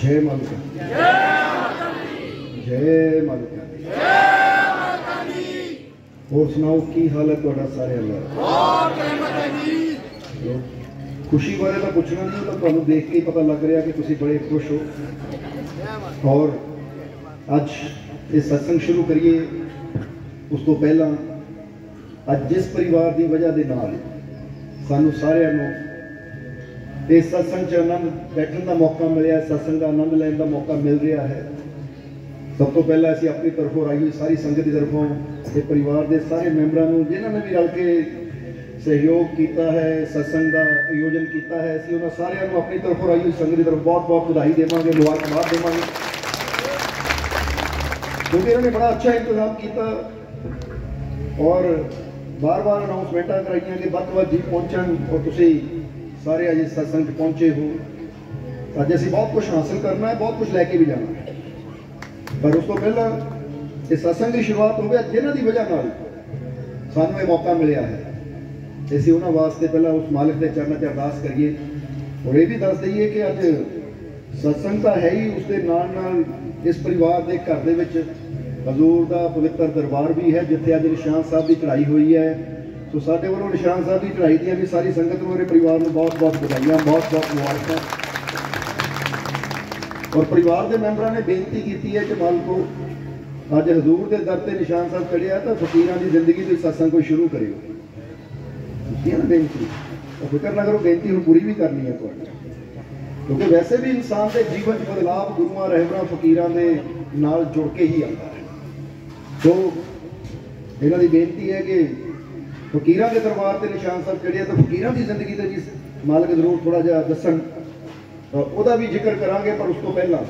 जय माता जय माता। और सुनाओ की हाल है तुहाडा सारे अल्लाह खुशी बारे तो पूछना नहीं, तो तुहानू देख के ही पता लग रहा कि तुसी बड़े खुश हो। और अज ये सत्संग शुरू करिए उस तो पहला अज जिस परिवार की वजह के नाल सानू सारिਆਂ ਨੂੰ इस सत्संग च आनंद बैठने का मौका मिले, सत्संग का आनंद लैन का मौका मिल रहा है। सब तो पहला असीं अपनी तरफों आई हुई सारी संगत की तरफों ते परिवार के सारे मैंबरां नूं जिन्होंने भी रल के सहयोग किया है, सत्संग का आयोजन किया है, असीं उन्हां सारिਆਂ नूं अपनी तरफों आई हुई संगत की तरफ बहुत बहुत बधाई देवांगे, मुबारकबाद देवांगे, क्योंकि इन्होंने बड़ा अच्छा इंतजाम किया और बार बार अनाउंसमेंटा कराइया कि वध वध जी पहुँचन और तुसीं सारे अज सत्संग पहुँचे हो। अज असीं बहुत कुछ हासिल करना है, बहुत कुछ लैके भी जाना है, पर उस तो पहला इस सत्संग की शुरुआत हो गया जिन्हां दी वजह नाल सानूं ये मौका मिलिया है। असीं उन्हां वास्ते पहला उस मालिक के चरणों च अरदास करिए और ये भी दस दईए कि अज सत्संग तो है ही, उसके नाल नाल इस परिवार के घर दे विच हजूर का पवित्र दरबार भी है जिथे अज निशान साहब की चढ़ाई हुई है। तो साडे वालों निशान साहब की चढ़ाई दी भी सारी संगत को मेरे परिवार को बहुत बहुत बधाइयां, बहुत बहुत मुबारक। और परिवार के मैंबरों ने बेनती की है कि माल को अज हजूर के दर से निशान साहब चढ़िया तो फकीरां की जिंदगी के सत्संग को शुरू करियो ना बेनती, तो फिक्र ना करो, बेनती हम पूरी भी करनी है तुहाडी, क्योंकि वैसे भी इंसान के जीवन बदलाव गुरुआं रहबरां फकीरां दे नाल जुड़ के ही आता है। तो इन्हां दी बेनती है कि फकीरां के दरबार से निशान साहब चढ़िया तो फकीरां की जिंदगी के भी मालिक जरूर थोड़ा जिहा दसन, ਉਹਦਾ भी जिक्र करांगे, पर उस तो पहला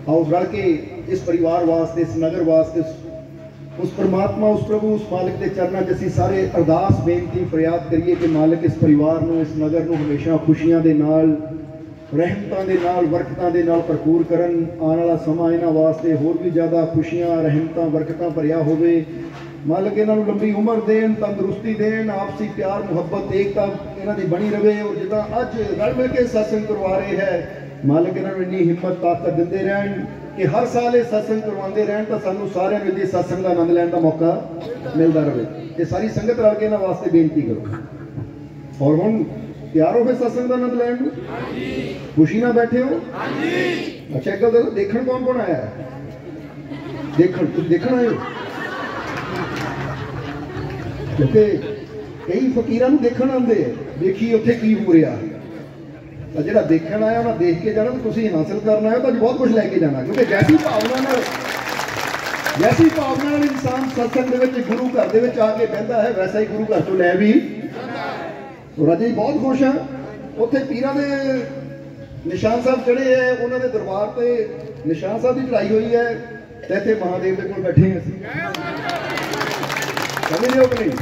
आओ रल के इस परिवार वास्ते, इस नगर वास्ते उस परमात्मा, उस प्रभु, उस मालिक के चरणों च असीं सारे अरदास बेनती फरियाद करिए कि मालिक इस परिवार नूं, इस नगर नूं हमेशा खुशियां दे नाल, रहमतां दे नाल, बरकतां दे नाल भरपूर करन। आने वाला समा इन्हां वास्ते होर भी ज़्यादा खुशियां, रहमतां, बरकतां भरिया होवे। मालिक इन्हां नूं लंबी उम्र देन, तंदुरुस्ती देन, आपसी प्यार मुहब्बत एकता इन्हां दी बनी रहे। और जिद्दां अज रल मिल के सत्संग करवा रहे हैं, मालिक इन्हां नूं इन्नी हिम्मत ताकत दिंदे रहन कि हर साल ये सत्संग करवाते रहन तो सानूं सारिਆਂ नूं इस सत्संग का आनंद लैण का मौका मिलता रहे। ये सारी संगत रल के इन्हां वास्ते बेनती करो। और हुण तैयार हो फिर सत्संग का आनंद लैण नूं? खुशी ना बैठे हो? अच्छा एक गल देखण कौन कौन आया है? देखण आए हो? क्योंकि कई फकीरां नूं देखण आंदे देखिए उत्थे की हो रहा, तो जिहड़ा देखण आया उन्हें देख के जाना, तो तुसीं हासिल करना है तो बहुत कुछ लैके जाना, क्योंकि जैसी भावना नाल इंसान सत्संग दे विच गुरु घर दे विच आके बहिंदा है, वैसा ही गुरु घर चों लै भी। और अजे बहुत खुश हाँ, उत्थे पीरां दे निशान साहब चढ़े है, उन्होंने दरबार से निशान साहब की चढ़ाई हुई है, तो इत्थे महादेव के कोल बैठे हैं असीं। समझ रहे हो कि नहीं?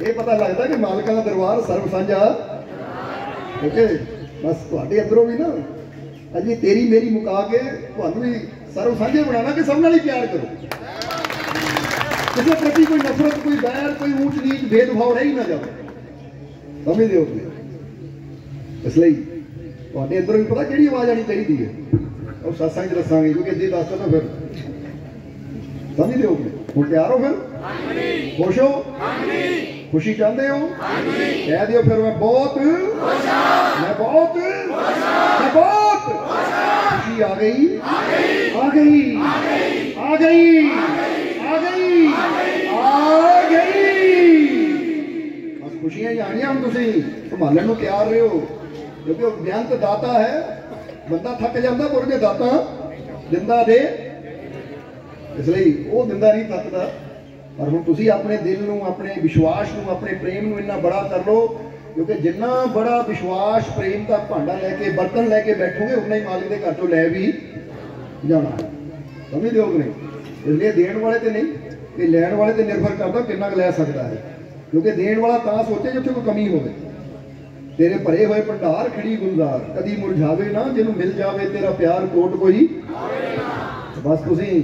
ये पता लगता कि मालिका का दरबार सर्व साझा, क्योंकि बस तुहाडे अंदरों भी ना अजी तेरी मेरी मुका के तुहानूं भी सर्व साझे बनाना कि सब नाल ही प्यार करो, किसी प्रति कोई नफरत, कोई बैर, कोई ऊंच नीच भेदभाव रही ना जाए। समझ रहे हो? इसलिए तुहाडे अंदरों भी पता किहड़ी आवाज़ आनी चाहिए है, और सत्संग च दसांगे, क्योंकि इद्दां दस दो ना फिर। समझ रहे हो? हुण तैयार हो? फिर खुश हो? खुशी चाहते हो? कह दियो फिर मैं बहुत, मैं बहुत, मैं बहुत खुशी आ गई, आ गई, आ गई, आ गई, आ गई। बस खुशियां ही आनियां, हम तुसीं संभालण नूं तैयार रहे हो, क्योंकि वो बेअंत दाता है। बंदा थक जाता पर जे दाता दिंदा दे, इसलिए वो दिंदा नहीं थकदा। पर हुण तुसीं अपने दिल नूं, अपने विश्वास नूं, अपने प्रेम नूं इन्ना बड़ा कर लो, क्योंकि जिन्ना बड़ा विश्वास प्रेम का भांडा लैके, बर्तन लैके बैठोगे, उन्ना ही मालिक के घर चों लै भी जाना है। समझ रहे हो कि नहीं? इसलिए देण वाले ते नहीं, ये लैण वाले ते निर्भर करता कितना लै सकता है, क्योंकि देण वाला तां सोचे जिथे कोई कमी होवे। तेरे भरे हुए भंडार खिड़ी गुलजार, कदी मुरझावे ना, जिन्हों मिल जावे तेरा प्यार कोट कोई। बस तुसीं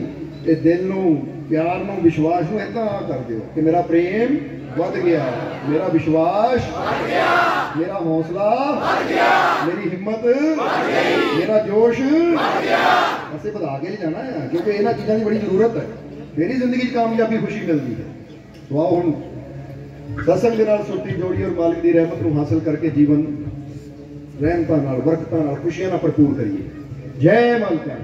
ते दिल नूं, प्यार नूं, विश्वास नूं इदां कर दिओ कि मेरा प्रेम वध गया, मेरा विश्वास मेरा हौसला, मेरी हिम्मत, मेरा जोश ऐसे बढ़ा के नहीं जाना है, क्योंकि इन्होंने चीज़ों की बड़ी जरूरत है। मेरी जिंदगी कामयाबी खुशी मिलती है। तो आओ हम सत्संग के नाल सुरती जोड़ी और मालिक की रहमत को हासिल करके जीवन रहमतां नाल, बरकतां नाल, खुशियां नाल भरपूर करिए। जय मालिका।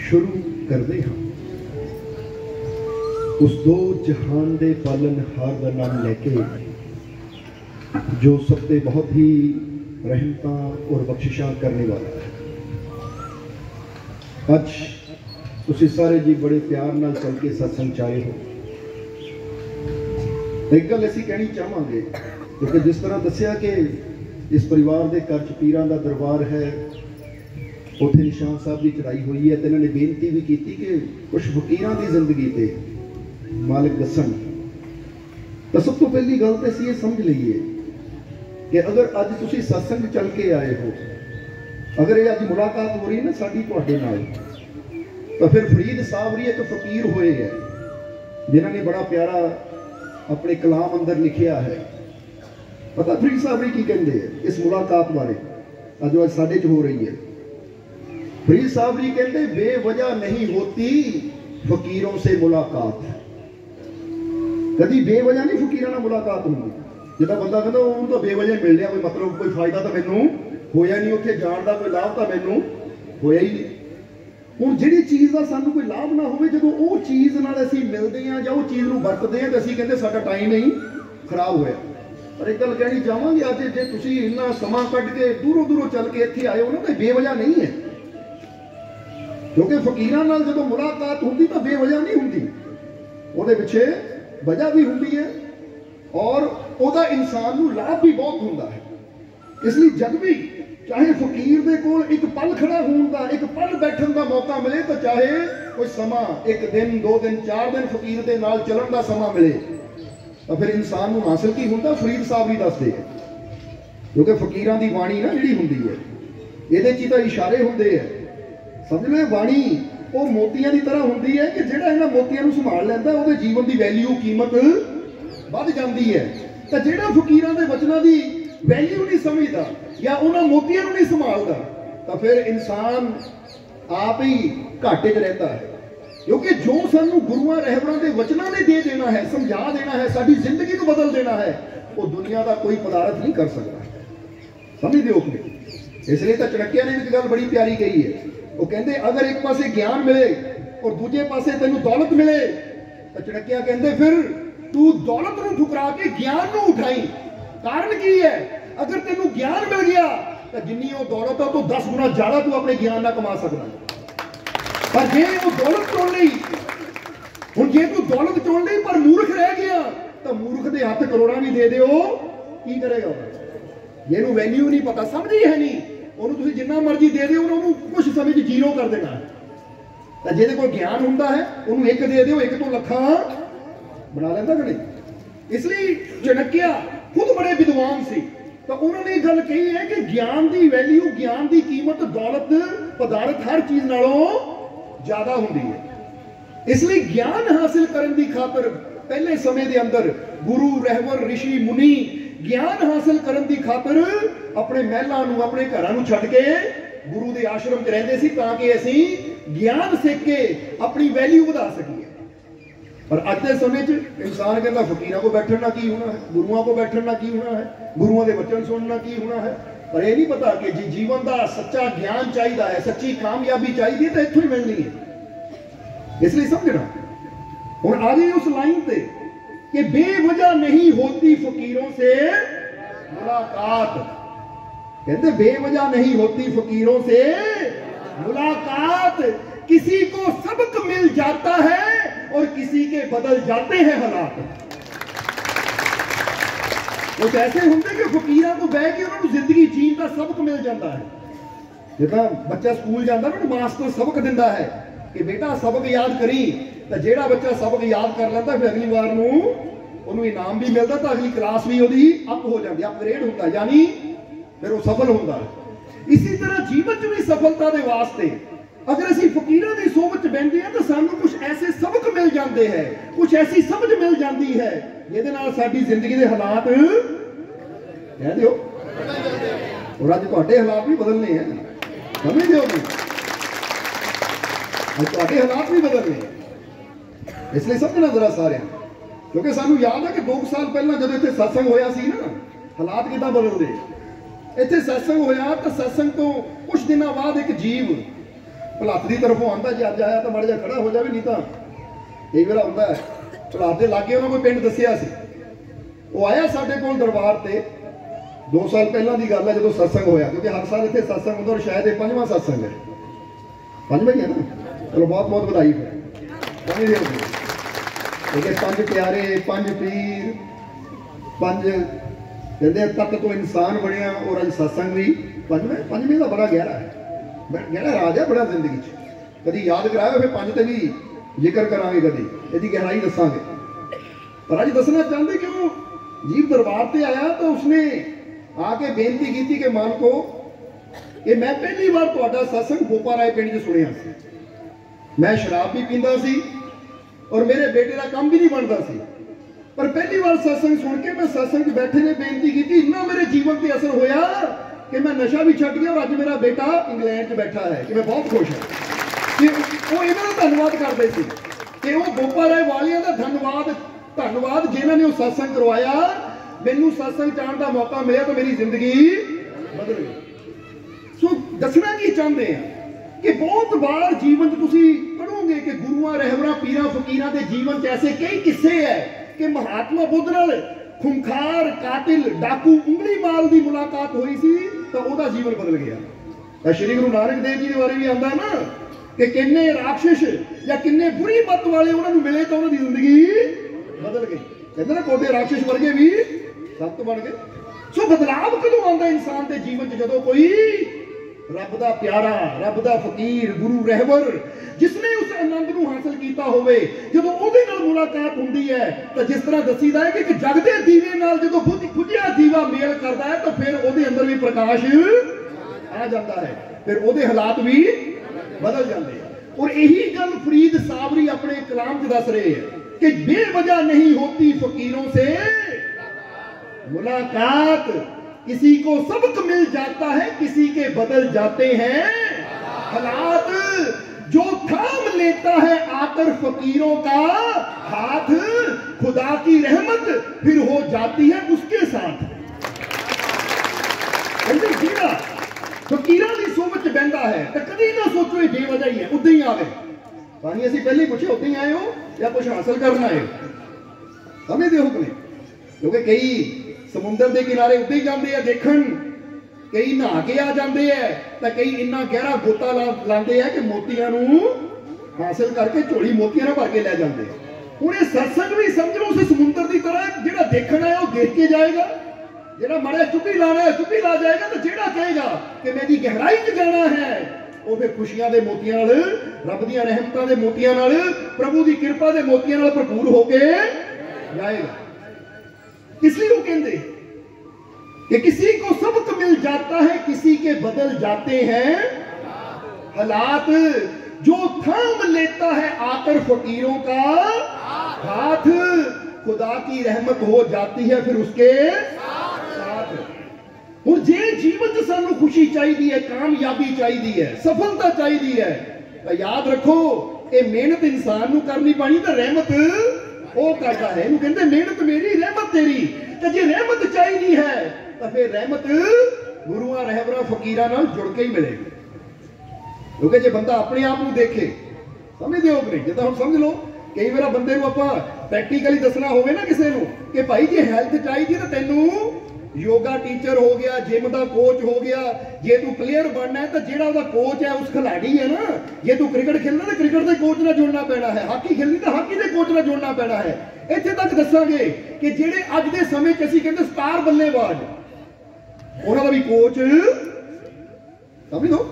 शुरू करते हाँ उस दो जहान दे पालनहार का नाम लेके, जो सबसे बहुत ही रहमतां और बख्शिशां करने वाला है। अज तुसी सारे जी बड़े प्यार नाल चल के सत्संग चाहे हो। एक गल असीं कहनी चाहांगे, क्योंकि जिस तरह दस्सिया कि इस परिवार के घर च पीरां दा दरबार है, उत्थे निशान साहब की चढ़ाई हुई है, तो इन्होंने बेनती भी की कि कुछ फकीरां की जिंदगी ते मालिक दसन। तो सब तो पहली गल तो असीं ये समझ लीए कि अगर अज तुसीं सत्संग चल के आए हो, अगर ये अज मुलाकात हो रही है ना साडी तुहाडे नाल, तो फिर फरीद साबरी एक फकीर हुए है जिन्होंने बड़ा प्यारा अपने कलाम अंदर लिखिया है। पता फरीद साबरी की कहते हैं इस मुलाकात बारे, अज अज साडे च हो रही है। फरीद साबरी कहते बेवजह नहीं होती फकीरों से मुलाकात। कभी बेवजह नहीं फकीरों से मुलाकात होगी। जिदा बंदा कहता उन्होंने तो बेवजह मिल लिया, कोई मतलब कोई फायदा तो मैनू होया नहीं, उत्थे जाण दा कोई लाभ तो मैनू होया ही नहीं। हुण जिहड़ी चीज़ का सानू कोई लाभ ना होवे, जदों वो चीज़ नाल असीं मिलदे हां जां वो चीज़ नूं वरतदे हां, तो असीं कहंदे साडा टाइम नहीं खराब होया। पर एक गल कहनी चाहांगे, अज जे तुसीं इन्ना समां कढ के दूरों दूरों चल के इत्थे आए हो ना, तो बेवजह नहीं है। क्योंकि फकीरां नाल जदों मुलाकात होंदी तो बेवजह नहीं होंदी, उहदे पिछे वजह भी होंदी है और उहदा इंसान नूं लाभ भी बहुत होंदा है। इसलिए जब भी चाहे फकीर दे कोल एक पल खड़ा होण दा, एक पल बैठण दा मौका मिले, तो चाहे कोई समा एक दिन, 2 दिन, 4 दिन फकीर दे नाल चलण दा समा मिले, तो फिर इंसान नूं हासिल की हुंदा। फरीद साबरी दसदे है, क्योंकि फकीरां दी बाणी ना जिहड़ी हुंदी है, इहदे च तां इशारे हुंदे है। समझ लो बाणी वो मोतियां की तरह होंदी है कि जिहड़ा इन्हां मोतियां नूं संभाल लैंदा, उहदे जीवन की वैल्यू कीमत वध जाती है। तो जिहड़ा फकीरां दे वचनां दी वैल्यू नहीं समझदा या उन्हां मोतियां नूं नहीं संभालदा, तो फिर इंसान आप ही घाटे च रहता है। क्योंकि जो सानू गुरुआं रहबरां दे वचनां ने दे देना है, समझा देना है, साडी जिंदगी को बदल देना है, वो दुनिया का कोई पदार्थ नहीं कर सकता। समझदे हो कि? इसलिए तो चाणक्य ने एक गल बड़ी प्यारी कही है। वो कहते अगर एक पासे ज्ञान मिले और दूजे पासे तेनू दौलत मिले, तो चाणक्य कहते फिर तू दौलत नूं ठुकरा के ज्ञान नूं उठाई। कारण की है? अगर तेनू ज्ञान मिल गया तो जिन्नी वो दौलत है तो 10 गुना ज्यादा तू अपने ज्ञान ना कमा सकता है। पर जे वो दौलत चुन ली, हुण जे तू दौलत चुन ली पर मूर्ख रह गया तो मूर्ख के हाथ करोड़ा भी दे दो की करेगा? जेनू वैल्यू नहीं पता, समझ ही है नहीं, ਉਹਨੂੰ ਤੁਸੀਂ ਜਿੰਨਾ ਮਰਜ਼ੀ ਦੇ ਦਿਓ ਉਹਨੂੰ ਕੁਝ ਸਮੇਂ 'ਚ ਜ਼ੀਰੋ ਕਰ ਦੇਣਾ ਹੈ। ਤਾਂ ਜਿਹਦੇ ਕੋਲ ਗਿਆਨ ਹੁੰਦਾ ਹੈ ਉਹਨੂੰ ਇੱਕ ਦੇ ਦਿਓ, ਇੱਕ ਤੋਂ ਲੱਖਾਂ ਬਣਾ ਲੈਂਦਾ ਕਿ ਨਹੀਂ। ਇਸ ਲਈ ਚਣਕਿਆ ਖੁਦ ਬੜੇ ਵਿਦਵਾਨ ਸੀ, ਤਾਂ ਉਹਨਾਂ ਨੇ ਇਹ ਗੱਲ ਕਹੀ ਹੈ ਕਿ ਗਿਆਨ ਦੀ ਵੈਲਿਊ, ਗਿਆਨ ਦੀ ਕੀਮਤ ਦੌਲਤ ਪਦਾਰਥ ਹਰ ਚੀਜ਼ ਨਾਲੋਂ ਜ਼ਿਆਦਾ ਹੁੰਦੀ ਹੈ। ਇਸ ਲਈ ਗਿਆਨ ਹਾਸਿਲ ਕਰਨ ਦੀ ਖਾਤਰ ਪਹਿਲੇ ਸਮੇਂ ਦੇ ਅੰਦਰ ਗੁਰੂ ਰਹਿਬਰ ਰਿਸ਼ੀ ਮੁਨੀ ਗਿਆਨ ਹਾਸਿਲ ਕਰਨ ਦੀ ਖਾਤਰ ਆਪਣੇ ਮਹਿਲਾਂ ਨੂੰ, ਆਪਣੇ ਘਰਾਂ ਨੂੰ ਛੱਡ ਕੇ ਗੁਰੂ ਦੇ ਆਸ਼ਰਮ 'ਚ ਰਹਿੰਦੇ ਸੀ ਤਾਂ ਕਿ ਅਸੀਂ ਗਿਆਨ ਸਿੱਖ ਕੇ ਆਪਣੀ ਵੈਲਿਊ ਵਧਾ ਸਕੀਏ। ਪਰ ਅੱਜ ਦੇ ਸਮੇਂ 'ਚ ਇਨਸਾਨ ਕਹਿੰਦਾ ਫਕੀਰਾਂ ਕੋ ਬੈਠਣ ਨਾਲ ਕੀ ਹੋਣਾ ਹੈ, ਗੁਰੂਆਂ ਕੋ ਬੈਠਣ ਨਾਲ ਕੀ ਹੋਣਾ ਹੈ, ਗੁਰੂਆਂ ਦੇ ਵਚਨ ਸੁਣਨ ਨਾਲ ਕੀ ਹੋਣਾ ਹੈ। ਪਰ ਇਹ ਨਹੀਂ ਪਤਾ ਕਿ ਜੇ ਜੀਵਨ ਦਾ ਸੱਚਾ ਗਿਆਨ ਚਾਹੀਦਾ ਹੈ, ਸੱਚੀ ਕਾਮਯਾਬੀ ਚਾਹੀਦੀ ਹੈ ਤਾਂ ਇੱਥੋਂ ਹੀ ਮਿਲਣੀ ਹੈ। ਇਸ ਲਈ ਸਮਝਣਾ। ਹੁਣ ਆ ਗਈ ਉਸ ਲਾਈਨ ਤੇ कि बेवजह नहीं होती फकीरों से मुलाकात। कहते बेवजह नहीं होती फकीरों से मुलाकात, किसी को सबक मिल जाता है और किसी के बदल जाते हैं हालात। कुछ ऐसे होंगे कि फकीरां को बह के उन्होंने जिंदगी जीण का सबक मिल जाता है। जिदा बच्चा स्कूल जाता ना, मास्टर सबक दिंदा है कि बेटा सबक याद करी, तो जेड़ा बच्चा सबक याद कर लेंदा फिर अगली बार नूं ਉਹਨੂੰ ਇਨਾਮ ਵੀ ਮਿਲਦਾ ਤਾਂ ਅਗਲੀ ਕਲਾਸ ਵੀ ਉਹਦੀ ਅਪ ਹੋ ਜਾਂਦੀ, ਅਪਗ੍ਰੇਡ ਹੁੰਦਾ, ਯਾਨੀ ਫਿਰ ਉਹ ਸਫਲ ਹੁੰਦਾ। ਇਸੇ ਤਰ੍ਹਾਂ ਜੀਵਨ 'ਚ ਵੀ ਸਫਲਤਾ ਦੇ ਵਾਸਤੇ ਅਗਰ ਅਸੀਂ ਫਕੀਰਾਂ ਦੀ ਸੋਚ 'ਚ ਬੈਠਦੇ ਹਾਂ ਤਾਂ ਸਾਨੂੰ ਕੁਝ ਐਸੇ ਸਬਕ ਮਿਲ ਜਾਂਦੇ ਹੈ, ਕੁਝ ਐਸੀ ਸਮਝ ਮਿਲ ਜਾਂਦੀ ਹੈ ਜਿਹਦੇ ਨਾਲ ਸਾਡੀ ਜ਼ਿੰਦਗੀ ਦੇ ਹਾਲਾਤ ਕਹਿ ਦਿਓ ਔਰ ਅੱਜ ਤੁਹਾਡੇ ਹਾਲਾਤ ਵੀ ਬਦਲਨੇ ਹੈ। ਸਮਝਦੇ ਹੋ ਨਹੀਂ? ਅੱਜ ਤੁਹਾਡੇ ਹਾਲਾਤ ਵੀ ਬਦਲਨੇ, ਇਸ ਲਈ ਸਮਝਣਾ ਜ਼ਰਾ ਸਾਰਿਆਂ। क्योंकि सानू याद है कि 2 साल पहला जो इतने सत्संग होया सी ना, हालात कितना बदलते। इतने सत्संग होया तो सत्संग तो कुछ दिनों बाद एक जीव भलात की तरफों आता, जो अज आया तो माड़ा जा खड़ा हो जाए, नहीं तो कई बार आता है भलात के लागे उन्होंने कोई पिंड दसिया सी, वो आया साडे कोल दरबार से 2 साल पहला की गल है जो सत्संग होया, क्योंकि हर साल इतने सत्संग होता और शायद ये 5वां सत्संग है, 5वां ही है ना। चलो बहुत बहुत बधाई फिर। देखिए 5 प्यारे, 5 पीर, 5 कहते तक तो इंसान बनया और अज सत्संग भी 5वें का बड़ा गहरा है, गहरा राज है बड़ा जिंदगी। कभी याद कराया फिर 5 ते भी जिक्र करांगे, कभी इसकी गहराई दसांगे। पर अज दसना चाहते कि वो जीव दरबार से आया तो उसने आके बेनती की कि मालको ये मैं पहली बार तुहाडा सत्संग गोपा राय पिंड च सुनिया सी। मैं शराब भी पींदा सी और मेरे बेटे का काम भी नहीं बनता सी, पर पहली बार सत्संग सुन के मैं सत्संग बैठे ने बेनती की, इन्ना मेरे जीवन पे असर होया कि मैं नशा भी छट गया और अज मेरा बेटा इंग्लैंड च बैठा है कि मैं बहुत खुश हाँ कि वो इन्हों का धन्यवाद करते थे कि वो गोपा राय वालियां का धन्यवाद जिन्होंने ने सत्संग करवाया, मैनू सत्संग जाने का मौका मिला तो मेरी जिंदगी बदल गई। सो दसना की चाहते हैं कि बहुत बार जीवन तुसी पढ़ोगे कि गुरुआं रहबरां पीरां फकीरां दे जीवन च ऐसे कई किस्से है कि महात्मा बुद्ध नाल खुंखार कातिल डाकू उंगली माल दी मुलाकात हुई सी तो ओदा जीवन बदल गया। तो श्री गुरु नानक देव जी के बारे भी आंदा ना कि किन्ने राक्षस या किन्ने बुरी मत वाले उन्होंने मिले तो उन्होंने जिंदगी बदल गई। कहते ना कोटे राक्षस वर्गे भी सत बन गए। सो बदलाव कदों आंदा इंसान के जीवन च जदों कोई रब दा प्यारा, रब दा फकीर, गुरु रहबर जिसने उस आनंद को हासिल किया होवे, जदों ओदे नाल मुलाकात हुंदी है तो जिस तरह दसीदा है कि जगदे दीवे नाल जदों बुझिया दीवा मेल करता है तो फिर ओदे अंदर भी प्रकाश आ जाता है, फिर ओदे हालात भी बदल जाते हैं। और यही गल फरीद साबरी अपने कलाम च दस रहे हैं कि बेवजह नहीं होती फकीरों से मुलाकात, किसी को सबक मिल जाता है, किसी के बदल जाते हैं हालात। जो थाम लेता है आकर फकीरों का हाथ, खुदा की रहमत फिर हो जाती है उसके साथ। फकीरां दी सोच बहता है तो कभी ना सोचो ये बेवजह ही है, उदा ही आवे। पानी असीं पहले पूछे उदा ही आए हो या कुछ हासिल करना है, समझते हो कि नहीं? क्योंकि कई समुद्र के किनारे उदा ही जाते हैं देखन कई नहा के आ जाते हैं तो कई इन्ना गहरा गोता लाते हैं कि मोतियां नूं हासिल करके झोली मोतियां ना भर के लै जाते हैं। हुण ये सत्संग भी समझ लो उस समुंदर की तरह, जिहड़ा देखना है वो देख के जाएगा, जिहड़ा माड़ा चुप्पी लाना है चुप्पी ला जाएगा, तो जिहड़ा कहेगा कि मैं जी गहराई च जाना है वो फिर खुशियां दे मोतियां नाल, रब दी रहमतां दे मोतियां नाल, प्रभु की कृपा दे मोतियां नाल भरपूर होके जाएगा। इसलिए वो कहते कि किसी को सबक मिल जाता है, किसी के बदल जाते हैं हालात, जो थाम लेता है आकर फकीरों का हाथ, खुदा की रहमत हो जाती है फिर उसके साथ। और जे जीवन च सानू खुशी चाहिए है, कामयाबी चाहिए है, सफलता चाहिए है, तो याद रखो ये मेहनत इंसान नू करनी पानी, तो रहमत वो करता है। इन्हू कहते मेहनत मेरी रहमत तेरी। तो जे रहमत चाहिए है तो फिर रहमत गुरुआं रहबरां फकीरां नाल जुड़ के ही मिलेगी। क्योंकि जो बंदा अपने आप को देखे, समझते हो कि नहीं, जिदा हम समझ लो कई बार बंदे को आप प्रैक्टिकली दसना होवे ना किसी को कि भाई जे हेल्थ चाहिए तो तेनू योगा टीचर हो गया, जिम का कोच हो गया, जे तू प्लेयर बनना है तो जेड़ा उसका कोच है उस खिलाड़ी है ना, जे तू क्रिकेट खेलना तो क्रिकेट के कोच ना जुड़ना पैना है, हाकी खेलनी तो हाकी के कोच ना जुड़ना पैना है। इत्थे तक दसांगे कि जेड़े अज के समय च असीं कहते स्टार बल्लेबाज, उन्हां दा भी कोच समझ लो।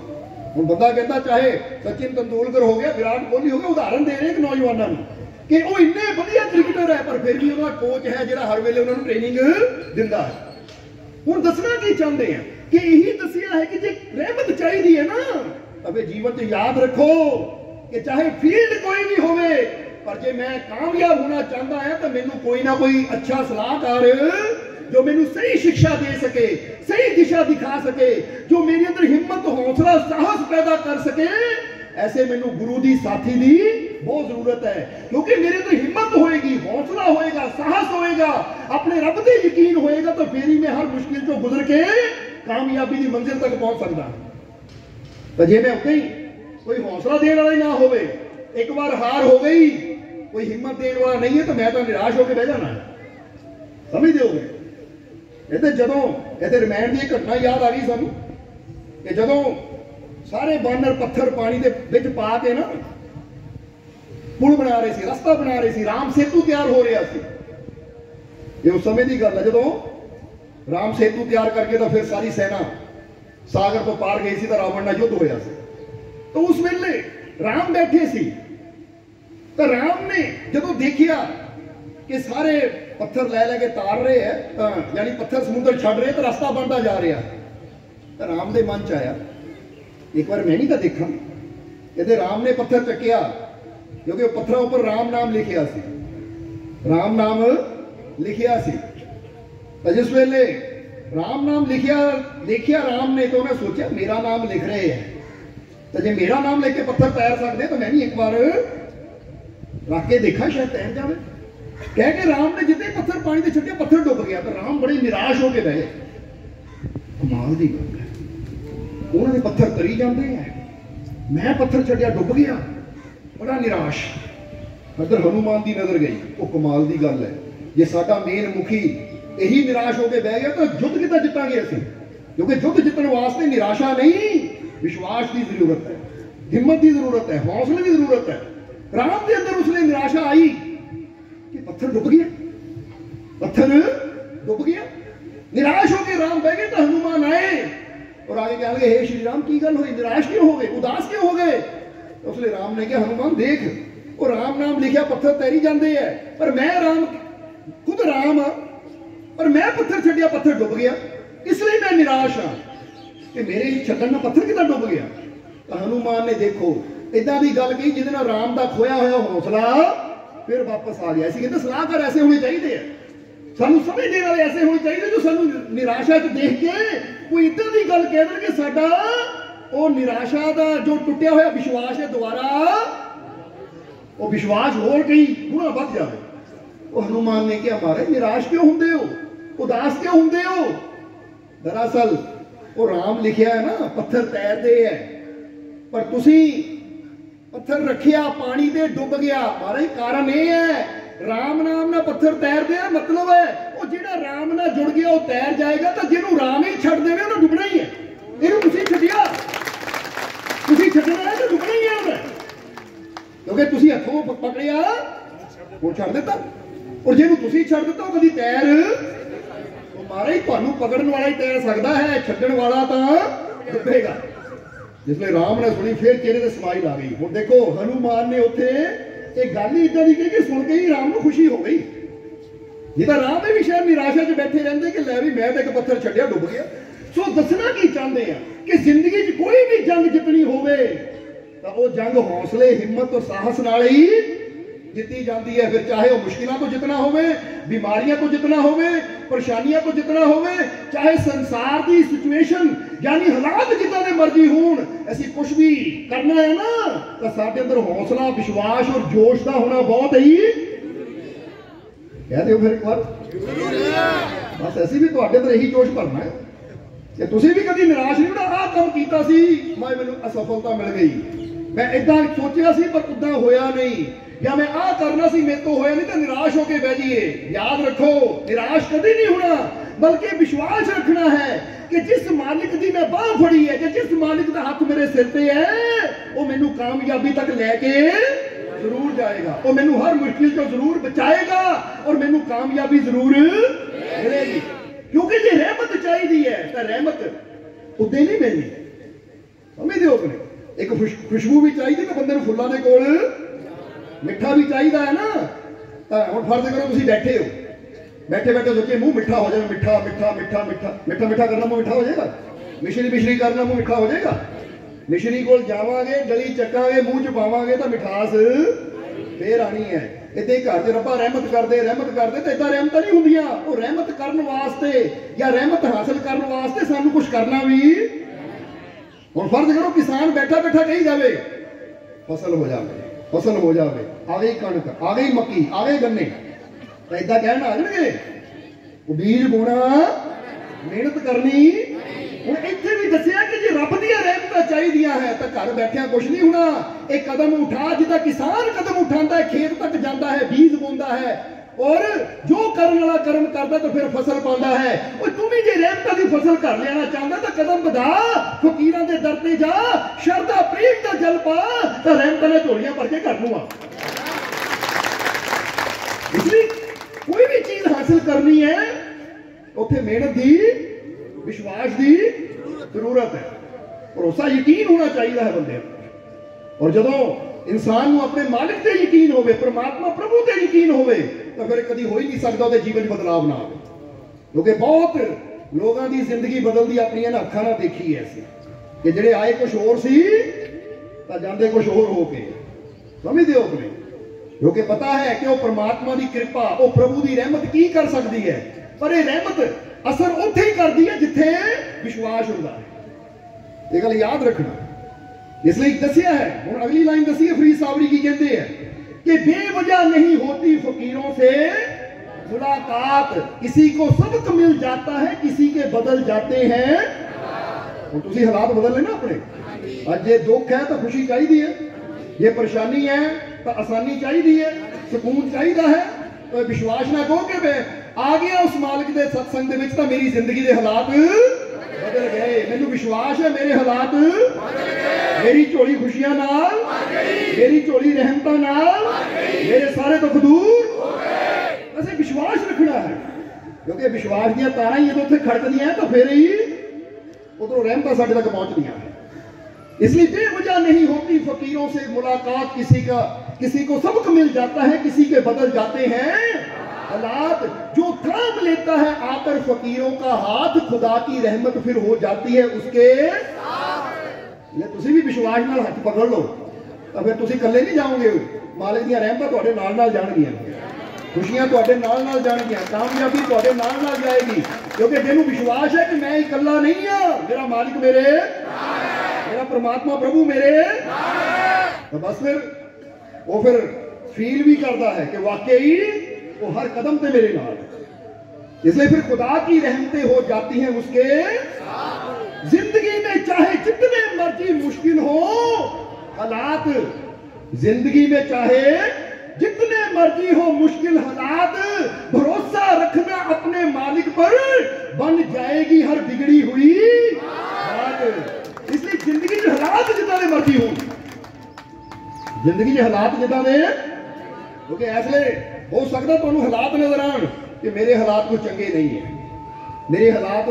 हुण बंदा कहता चाहे सचिन तेंदुलकर हो गया, विराट कोहली हो गया, उदाहरण दे रहे नौजवानों कि वो इन्ने वधिया क्रिकेटर है, पर फिर भी उन्होंने कोच है जिहड़ा हर वेले उन्होंने ट्रेनिंग दिंदा है। हुण दसना की चाहते हैं कि यही दसिया है कि जे रहमत चाहिए है ना, तो जीवन च याद रखो कि चाहे फील्ड कोई भी होवे, पर जे मैं कामयाब होना चाहता है तो मैनू कोई ना कोई अच्छा सलाहकार जो मैनू सही शिक्षा दे सके, सही दिशा दिखा सके, जो मेरे अंदर हिम्मत, हौसला, साहस पैदा कर सके, ऐसे मैनू गुरु दी साथी दी बहुत जरूरत है। क्योंकि मेरे अंदर हिम्मत होएगी, हौसला होएगा, साहस होएगा, अपने रब पे यकीन होएगा, तो फिर ही मैं हर मुश्किल को गुजर के कामयाबी की मंजिल तक पहुंच सकता। तो जे मैं उतने ही कोई हौसला देने वाला ना होवे, एक बार हार हो गई, कोई हिम्मत देने वाला नहीं है, तो मैं तो निराश होकर बह जाना। समझते हो? जदों इहदे रिमांड की घटना याद आ गई सानू कि जदों सारे बानर पत्थर पानी दे विच पा के ना पुल बना रहे सी, रास्ता बना रहे सी, राम सेतु तैयार हो रहा सी। ये उस समय की गल है जदों राम सेतु तैयार करके तो फिर सारी सेना सागर तो पार गई सी, तो रावण नाल युद्ध होया सी। तो उस वेले राम बैठे सी, तो राम ने जदों देखिया कि सारे पत्थर लै लैके तार रहे हैं, यानी पत्थर समुद्र छड़ रहे, तो रास्ता बनता जा रहा, तो राम के मन च आया एक बार मैं नहीं तो देखा। कहते राम ने पत्थर चकिया, क्योंकि पत्थरों पर राम नाम लिखिया सी, राम नाम लिखिया सी। तो जिस वेले राम नाम लिखिया राम ने, तो उन्हें सोचा मेरा नाम लिख रहे हैं, तो जो मेरा नाम लेके पत्थर तैर सकते तो मैं भी एक बार रख के देखा, शायद तैर जाए। कह के राम ने जितने पत्थर पानी से छड्डे, पत्थर डुब गया। तो राम बड़े निराश होकर बह गए। कमाल की गल है, उन्होंने पत्थर तरी जाते हैं, मैं पत्थर छड्डिया डुब गया, बड़ा निराश। अगर हनुमान की नजर गई, वो कमाल की गल है, जे साडा मेन मुखी यही निराश होकर बह गया तो युद्ध कितना जितांगे असीं? क्योंकि युद्ध जितने वास्ते निराशा नहीं, विश्वास की जरूरत है, हिम्मत की जरूरत है, हौसले की जरूरत है। राम के अंदर उसने निराशा आई कि पत्थर डुब गया, पत्थर डुब गया। निराश होकर राम बह गए, तो हनुमान आए और आगे कह लगे, हे श्री राम की गल हुई, निराश क्यों हो गए, उदास क्यों हो गए? तो उसने राम ने कहा, हनुमान देख, वो राम नाम लिखा पत्थर तैरी जाते हैं, पर मैं राम, खुद राम हाँ, पर मैं पत्थर छड्डिया, पत्थर डुब गया, इसलिए मैं निराश हाँ कि मेरे छड्डण नाल पत्थर कितना डुब गया। तो हनुमान ने देखो इदा की गल कही जिहदे नाल राम का खोया होया हौसला फिर वापस आ गया। इसी कहते सलाहकार ऐसे होने चाहिए, सानू समझ देने वाले ऐसे होने चाहिए, जो सानू निराशा च देख के कोई इदां दी गल कह देण कि साडा वो निराशा का जो टुटिया होया विश्वास है, दोबारा वो विश्वास होर कई गुणा बढ़ जाए। वो हनुमान ने कहा, महाराज निराश क्यों होंदे हो, उदास क्यों होंदे हो? दरअसल वो राम लिखिया है ना, पत्थर तैरते हैं, पर तुसी पत्थर रखिया पानी ते डुब गया। महाराज कारण यह है राम नाम ना पत्थर तैरते हैं, मतलब है वो जिहड़ा राम नाल जुड़ गया वो तैर जाएगा, तो जिन्हों राम ही छड्ड देवे उन्हें डुबना ही है। इहनूं तुसीं छड्डिया, तुसीं छड्डना है तो डुबना ही है उन्हें, क्योंकि तुसीं हथों पकड़िया वो छड्ड दिता, और जिन्हों तुसीं छड्ड दिता वो कदी तैर वो मारा ही, तुहानूं पकड़न वाला ही तैर सकदा है, छड्डण वाला तां डुबेगा। जिसले राम ने सुनी फिर चेहरे ते स्माइल आ गई। हुण देखो हनुमान ने उत्थे एक गल ही इदां दी कही कि सुन के ही राम नूं खुशी हो गई। नहीं तो राम भी शायद निराशा च बैठे रहंदे कि लै भी मैं तो एक पत्थर छड्डिया डुब गया। सो दसना की चाहते हैं कि जिंदगी च कोई भी जंग जितनी होवे तां वो जंग हौसले, हिम्मत और साहस नाल ही जिती जाती है। फिर चाहे वो मुश्किलों तो जितना होवे, बीमारियां तो जितना होवे, परेशानियां तो जितना होवे, चाहे संसार की सिचुएशन यानी हालात जितना दे मर्जी होण, ऐसी कुछ भी करना है ना तो साडे अंदर हौसला, विश्वास और जोश का होना बहुत ही, कह दो फिर एक बार, बस ऐसी भी तुहाडे अंदर यही जोश भरना है कि तुसीं भी कभी निराश नहीं होना। आह काम कीता सी मैं मैनूं असफलता मिल गई, मैं इदां सोचिया सी पर उदां होया नहीं, या मैं आ करना सी मेरे तो होया नहीं, तो निराश होके बह जाइए। याद रखो निराश कभी नहीं होना, बल्कि विश्वास रखना है कि जिस मालिक की मैं बाह फड़ी है, कि जिस मालिक का हाथ मेरे सिर पे है, वो मैनू कामयाबी तक लेके जरूर जाएगा, वो मैनू हर मुश्किल को जरूर बचाएगा और मैनू कामयाबी जरूर मिलेगी। क्योंकि जे रहमत चाहिए है तो रहमत उदे नहीं मिलनी, समझते हो अपने। एक खुशबू भी चाहिए तो बंदे फुल्लां दे कोल मिठा भी चाहिए है ना। हम फर्ज करो तुम बैठे हो, बैठे बैठे सोचिए मुंह मिठा हो जाए, मिठा मिठा मिठा मिठा मिठा मिठा करना मुंह मिठा हो जाएगा, मिश्री मिश्री करना मुंह मिठा हो जाएगा। मिश्री को जावांगे, गली चकांगे, मुंह च पावांगे तो मिठास फिर आनी है। इतने घर च रब्बा रहमत करते तो इदा रहमत नहीं होंदियां। वो रहमत करने वास्ते या रहमत हासिल करने वास्ते सानू कुछ करना भी। हुण फर्ज करो किसान बैठा बैठा कही जावे फसल हो जाए, फसल हो जाए, आ गई कणक, आ गई मक्की, आ गए गन्ने, तो इदा कहना आ जाएंगे बीज बोना, मेहनत करनी। हुण इत्थे भी दसिया कि जे रब दी रहमत चाहिए है तो घर बैठिया कुछ नहीं होना। एक कदम उठा, जिदा किसान कदम उठाता है, खेत तक जाता है, बीज बोंदा है और जो करने वाला कर्म करता तो फिर फसल पाता है। और तुम भी जे रहमत की फसल कर लेना चाहता तो कदम बढ़ा, फकीरां दे दर ते जा, शरदा प्रेम दा जल पा, तो रहमत ने झोलियां भर के कर लूंगा। इसलिए कोई भी चीज हासिल करनी है उत्थे मेहनत दी, विश्वास की जरूरत है, भरोसा यकीन होना चाहिए है बंदे। और जदों इंसान को अपने मालिक से यकीन होवे, परमात्मा प्रभु से यकीन होवे, तो फिर कभी हो ही नहीं सकता उसके जीवन बदलाव ना आवे। क्योंकि बहुत लोगों की जिंदगी बदलती अपनी अखा ना देखी है ऐसी कि जेडे आए कुछ होर सी तो जाते कुछ होर हो के, समझते हो अपने। क्योंकि पता है कि वो परमात्मा की कृपा, वो प्रभु की रहमत की कर सकती है, पर यह रहमत असर उत्थे ही करती है जिथे विश्वास होता है। ये गल याद रखना। इसलिए दसिया है, हुण अगली लाइन दसी है फरीद साहब की, कहते हैं कि बेवजह नहीं होती फकीरों से मुलाकात, किसी को सबक मिल जाता है, किसी के बदल जाते हैं। और तुसी हालात बदल लेना अपने। आज ये दुख है तो खुशी चाहिए है, ये परेशानी है तो आसानी चाहिए है, सुकून चाहिए है। तो विश्वास ना कहो कि मैं आ गया उस मालिक के सत्संग दे विच तो मेरी जिंदगी के हालात बदल गए। मैनू विश्वास है मेरे हालात, मेरी झोली खुशियां नाल, मेरी झोली रहमतां नाल, मेरे सारे दुख दूर। ऐसे विश्वास रखना है, क्योंकि विश्वास दी तारां ही जो उत्थे खड़कदियां हैं तो फिर ही उधरों रहमतां साडे तक पहुंचदियां हैं। इसलिए बेवजह नहीं होती फकीरों से मुलाकात, किसी को सबक मिल जाता है, किसी के बदल जाते हैं हालात। जो थाम लेता है आकर फकीरों का हाथ, खुदा की रहमत फिर हो जाती है उसके। तुसी भी विश्वास नाल हाथ पकड़ लो तो फिर तुसी कल्ले नहीं जाओगे, मालिक दी रहमतां तुहाडे नाल नाल जाणगियां, खुशियां तुहाडे नाल नाल जाणगियां, कामयाबी तुहाडे नाल नाल जाएगी। क्योंकि जिन्हों विश्वास है कि मैं इकल्ला नहीं हाँ, मेरा मालिक मेरे, मेरा परमात्मा प्रभु मेरे, तो बस फिर वो फिर फील भी करता है कि वाकई वो हर कदम पे मेरे नाल है। इसलिए फिर खुदा की रहमतें हो जाती हैं उसके। जिंदगी में चाहे जितने मर्जी मुश्किल हो हालात, जिंदगी में चाहे जितने मर्जी हो मुश्किल हालात, भरोसा रखना अपने मालिक पर, बन जाएगी हर बिगड़ी हुई बात। इसलिए जिंदगी के हालात जिदा दे मर्जी हो, जिंदगी के हालात जिदा दे, क्योंकि इसलिए हो सकता तुहानू हालात नजर आन कि मेरे हालात कोई चंगे नहीं है, मेरे हालात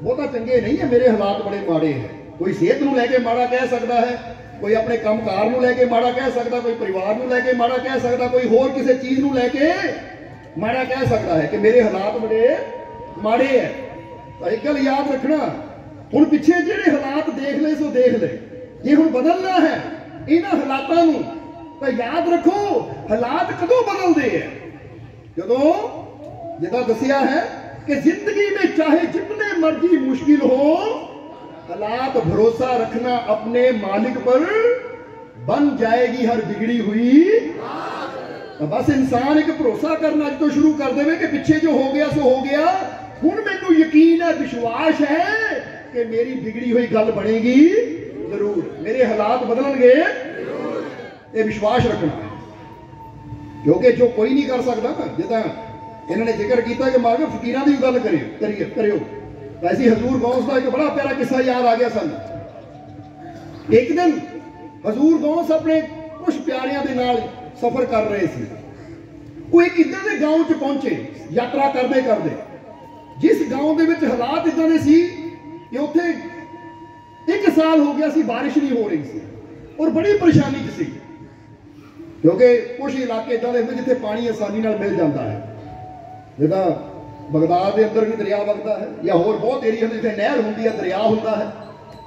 बहुता चंगे नहीं है, मेरे हालात बड़े माड़े हैं। कोई सेहत नूं लैके माड़ा कह सकता है, कोई अपने कामकार नूं लैके माड़ा कह सकता, कोई परिवार नूं लैके माड़ा कह सकता, कोई होर किसी चीज नूं लैके माड़ा कह सकता है कि मेरे हालात बड़े माड़े है। तो एक गल याद रखना, हुण पिछे जिहड़े हालात देख ले सो देख ले, जे हुण बदलना है इन्हां हालातां नूं तो याद रखो हालात कदों बदलते हैं, जदों जिदा दसिया है कि जिंदगी में चाहे जितने मर्जी मुश्किल हो, हालात भरोसा रखना अपने मालिक पर, बन जाएगी हर बिगड़ी हुई। तो बस इंसान एक भरोसा करना अज तो शुरू कर दे कि पिछे जो हो गया सो हो गया, हुण मैनू यकीन है विश्वास है कि मेरी बिगड़ी हुई गल बनेगी जरूर, मेरे हालात बदलणगे, ये विश्वास रखना है। क्योंकि जो कोई नहीं कर सकता ना, जिदा इन्होंने जिक्र किया कि मां फकीरां दी गल करियो, ऐसी हजूर गौस का एक बड़ा प्यारा किस्सा याद आ गया सन। एक दिन हजूर गौस अपने कुछ प्यारियां दे नाल सफर कर रहे थे, वो एक इधर के गांव च पहुंचे यात्रा करते करते, जिस गांव के विच हालात इदां दे सी कि उत्थे 1 साल हो गया सी बारिश नहीं हो रही सी और बड़ी परेशानी च सी, क्योंकि कुछ इलाके इदां दे जिथे पानी आसानी नाल मिल जाता है, जिदा बगदाद के अंदर भी दरिया वगदा है, या होर बहुत एरिया जिथे नहर होंदी है, दरिया होंदा है,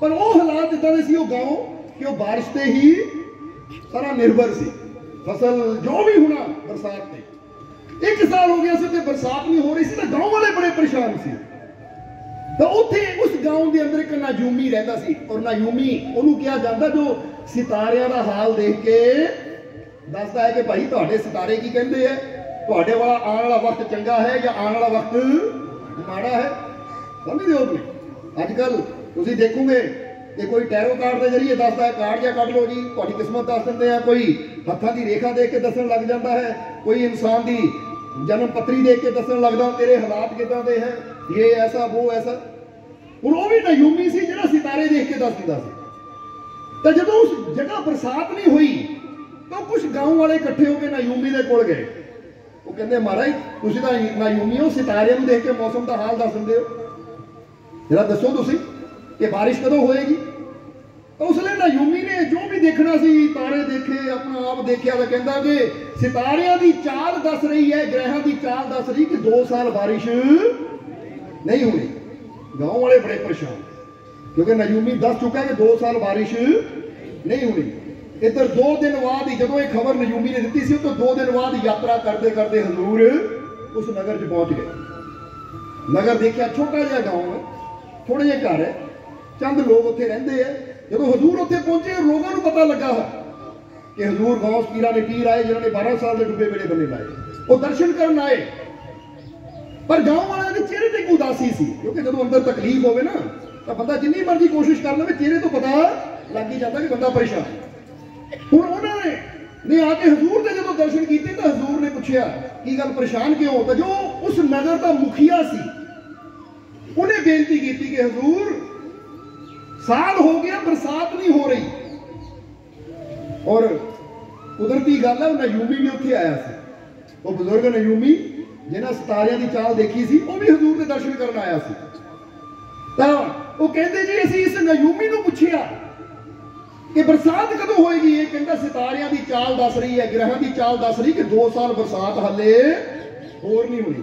पर वो हालात इदां दे सी वो गांव कि वो बारिश ते ही सारा निर्भर सी, फसल जो भी होना बरसात ते। 1 साल हो गया सी ते बरसात नहीं हो रही सी, तो गांव वाले बड़े परेशान सी। तो उत्थे उस गांव के अंदर एक नायूमी रहता सी, और नायूमी उन्होंने कहा जाता जो सितारियां का हाल देख के दसदा है कि भाई तुहाडे सितारे की कहते हैं, तुहाडे वाला आने वाला वक्त चंगा है या आने वाला वक्त माड़ा है। समझदे हो तुसीं अजकल तुसीं देखोगे कि कोई टैरो कार्ड के जरिए दसदा है, कार्ड या कट लो जी तुहाडी किस्मत दस दिंदे आ, कोई हत्थां दी रेखा देख के दसन लग जाता है, कोई इंसान की जन्म पत्री देख के दसन लगदा तेरे हालात किदां दे है, ये ऐसा वो ऐसा। हुण वो भी नायूमी सी जिहड़ा सितारे देख के दस दिंदा सी। तो जदों उस जगह बरसात नहीं हुई तो कुछ गांव वाले इकट्ठे होकर नायूमी दे कोल गए, वो कहते महाराज तुसीं तां नायूमी हो, सितारियां नूं देख के मौसम का हाल दस दिंदे हो, जरा दसो तुसीं कि बारिश कदों होएगी। तो उसले नायूमी ने जो भी देखना सी तारे देखे, अपना आप देखा, तो कहता कि सितारियां दी चाल दस रही है, ग्रहां दी चाल दस रही कि 2 साल बारिश नहीं होनी। गांव वाले बड़े परेशान, क्योंकि नायूमी दस चुका है कि 2 साल बारिश नहीं होनी। इधर 2 दिन बाद ही जो खबर नायूमी ने दी सी, तो 2 दिन बाद यात्रा करते करते हजूर उस नगर च पहुंच गए। नगर देखा छोटा जहा गांव है, थोड़े जे घर है, चंद लोग उत्थे रहिंदे है। जो हजूर उत्थे पहुंचे लोगों को पता लगा कि हजूर गौस पीरा ने पीर आए जिन्होंने 12 साल के डुबे बेड़े बने लाए, वो दर्शन करने आए। पर गांव वाले के चेहरे पर एक उदासी सी, क्योंकि जो अंदर तकलीफ होवे ना तो बंदा जिन्नी मर्जी कोशिश कर ले चेहरे तो पता लग ही जाता कि बंदा परेशान। हुण उन्होंने आके हजूर ने जो दर्शन किए तो हजूर ने पूछा की गल परेशान क्यों। तो जो उस नगर का मुखिया सी उन्हें बेनती की कि हजूर साल हो गया बरसात नहीं हो रही, और कुदरती गल है नायूमी भी उत्थे आया सी, वो बुजुर्ग नायूमी जिन्हें सितारियां की चाल देखी सी वो भी हजूर के दर्शन करने आया सी। तो वो कहते जी असीं इस नायूमी नूं पुछिया कि बरसात कदों होएगी, ये कहता सितारियां की चाल दस रही है, ग्रहां की चाल दस रही कि 2 साल बरसात हाले होर नहीं होनी।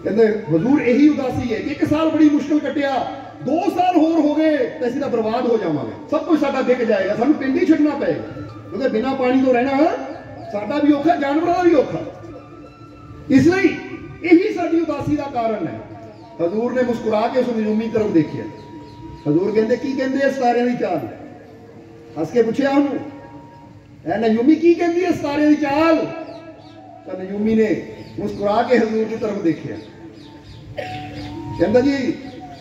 कहते हजूर यही उदासी है कि 1 साल बड़ी मुश्किल कटिया, 2 साल होर हो गए तो असीं तां बर्बाद हो जावांगे, सब कुछ साडा बिक जाएगा, सानूं पिंड ही छड्डना पएगा, क्योंकि बिना पानी तो रहना साडा भी औखा, जानवरों का भी औखा। इसलिए यही साडी उदासी का कारण है। हजूर ने मुस्कुरा के उस नायूमी तरफ देखिया। हजूर कहते की कहते सितारियां की चाल, हस के पूछा उन्होंने नायूमी की कहती है सितारियां की चाल। तो नायूमी ने मुस्कुरा के हजूर की तरफ देखिया, कहता जी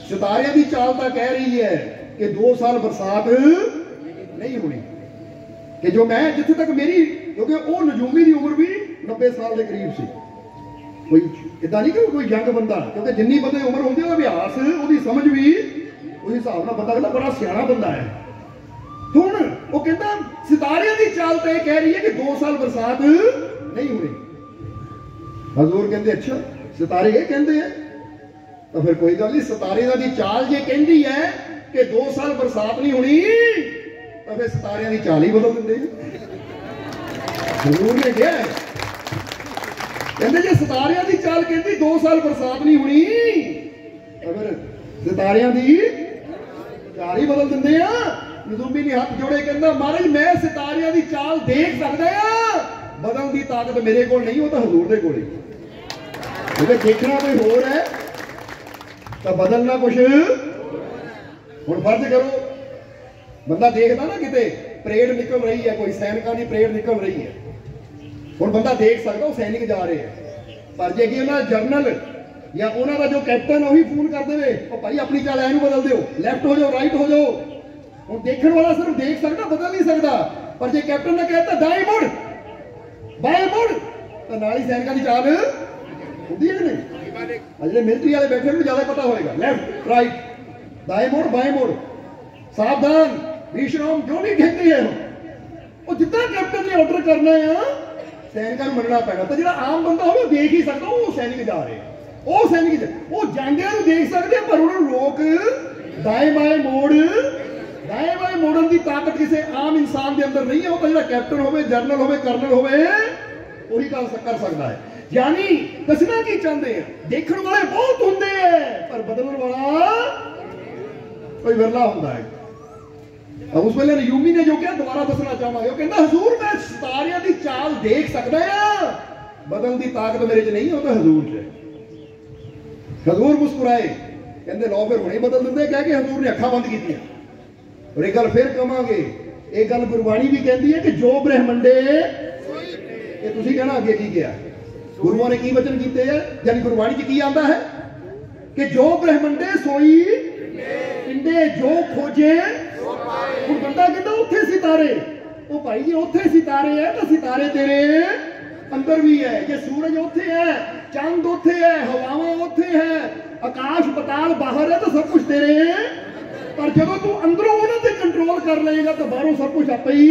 सितारियां की चाल तो कह रही है कि 2 साल बरसात नहीं होनी, कि जो मैं जिथे तक मेरी क्योंकि वो नजूमी की उम्र भी 90 साल के करीब से। कोई इदा नहीं कि कोई यंग बंदा, क्योंकि जिन्नी बंदे उम्र होती है अभ्यास वो समझ भी उस हिसाब से बंदा कहता बड़ा सियाना बंदा है। हुण वो कहता सितारियां की चाल तो यह कह रही है कि 2 साल बरसात नहीं होनी। हजूर कहते अच्छा सितारे ये कहते हैं तो फिर कोई गल नहीं, सितारे की चाल जे कहती है कि 2 साल बरसात नहीं होनी तो फिर सितारियां की चाल ही बदल देंगे। हजूर ने कहा कहते जे सितारियां की चाल कहती 2 साल बरसात नहीं होनी तो फिर सितारियां की चाल ही बदल देंगे। नजूमी ने हाथ जोड़े कहता महाराज मैं सितारियां की चाल देख सकता है, बदल की ताकत मेरे को नहीं, हो तो हजूर के कोल। क्योंकि देखना कोई होर है तो बदलना कुछ। हुण फर्ज करो बंदा देखता ना किते परेड निकल रही है, कोई सैनिकों की परेड निकल रही है, हुण बंदा देख सकता वो सैनिक जा रहे हैं, पर जे कि उन्होंने जरनल या उन्होंने जो कैप्टन वही फोन कर दे भाई अपनी चाल ऐनू बदल दो, लैफ्ट हो जाओ राइट हो जाओ, हुण देखने वाला सिर्फ देख सकता बदल नहीं सकता। पर जे कैप्टन ने कहता दाएं मुड़ बाएं मुड़ तो नाल ही सैनिकों की चाल होती है कि नहीं। जो मिलिट्री वाले बैठे उन्हें ज्यादा पता होगा लेफ्ट राइट दाएं मुड़ बाएं मुड़ सावधान विश्राम जो भी कहती है वो जितना कैप्टन ने ऑर्डर करना है सैनिकों को मनना पैना। तो जो आम बंदा हो देख ही सकता वो सैनिक जा रहे हैं, वो सैनिक वो जांदियां देख सकते पर उन्होंने रोक दाएं बाएं मोड़न की ताकत किसी आम इंसान के अंदर नहीं है। वो तो जो कैप्टन हो जनरल हो कर्नल हो वही कर सकता है। यानी दसना की चाहते हैं देखने वाले बहुत होंगे पर बदलने वाला कोई विरला होता है। अब उस वेले नजूमी ने जो क्या दोबारा दसना चाहांगे, वो कहता हजूर मैं सितारियां की चाल देख सकता है, बदल की ताकत मेरे च नहीं, हो तो हजूर च। हजूर मुस्कुराए कहते लो फिर हुणे बदल देंगे, कह के हजूर ने अखा बंद की। और एक गल फिर कहांगे, एक गल गुरबाणी भी कहती है कि जो ब्रह्मंडे ये तुसीं कहना अगे की गया गुरुओं ने की वचन किए हैं, यानी गुरबाणी च की आंदा है कि जो ब्रह्मंडे सोई पिंडे जो खोजे। हुण बंदा कहता उत्थे सितारे, ओ भाई जी उत्थे सितारे है तो सितारे तेरे अंदर भी है। ये सूरज उत्थे है, चांद उत्थे है, हवावां उत्थे है, आकाश पताल बाहर है तो सब कुछ तेरे। पर जब तू अंदरों उन्हां ते कंट्रोल कर लेगा तो बाहरों सब कुछ आपे ही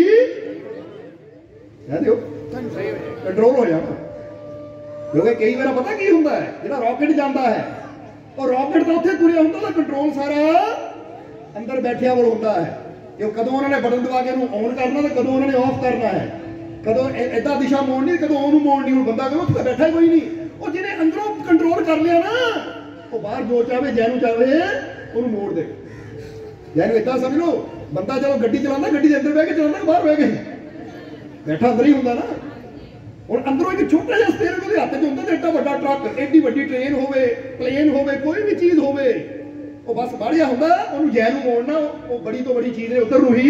कंट्रोल हो जाना। क्योंकि कई बार पता की होंदा है जिहड़ा रॉकेट जाता है और रॉकेट तो उत्थे तुरिया हुंदा तो कंट्रोल सारा अंदर बैठिया वाल होंदा है कि कदों उन्होंने बटन दबा के ऑन करना तो कदों उन्होंने ऑफ करना है, कदों इदा दिशा मोड़नी कदों ओनू मोड़नी। हुण बंदा कहो उत्थे बैठा ही कोई नहीं, वो जिन्हें अंदरों कंट्रोल कर लिया ना वो बाहर जो चाहे जैनू चाहे उन्होंने मोड़ दे। यानी इदा समझ लो बंदा चलो गड्डी चलाता गड्डी के अंदर बह के चलाता बाहर बह के बैठा अंदर ही होंदा ना। और अंदरों एक छोटा जिहा स्टीयरिंग ਉਹਦੇ ਹੱਥ 'ਚ ਹੁੰਦਾ ਤੇ ਏਡਾ ਵੱਡਾ ਟਰੱਕ ਏਡੀ ਵੱਡੀ ਟ੍ਰੇਨ ਹੋਵੇ ਪਲੇਨ ਹੋਵੇ ਕੋਈ ਵੀ ਚੀਜ਼ ਹੋਵੇ ਉਹ ਬਸ ਬਾੜਿਆ ਹੁੰਦਾ ਉਹਨੂੰ ਜੈ ਨੂੰ ਮੋੜਨਾ ਉਹ ਬੜੀ ਤੋਂ ਬੜੀ ਚੀਜ਼ ਨੇ ਉਧਰ ਨੂੰ ਹੀ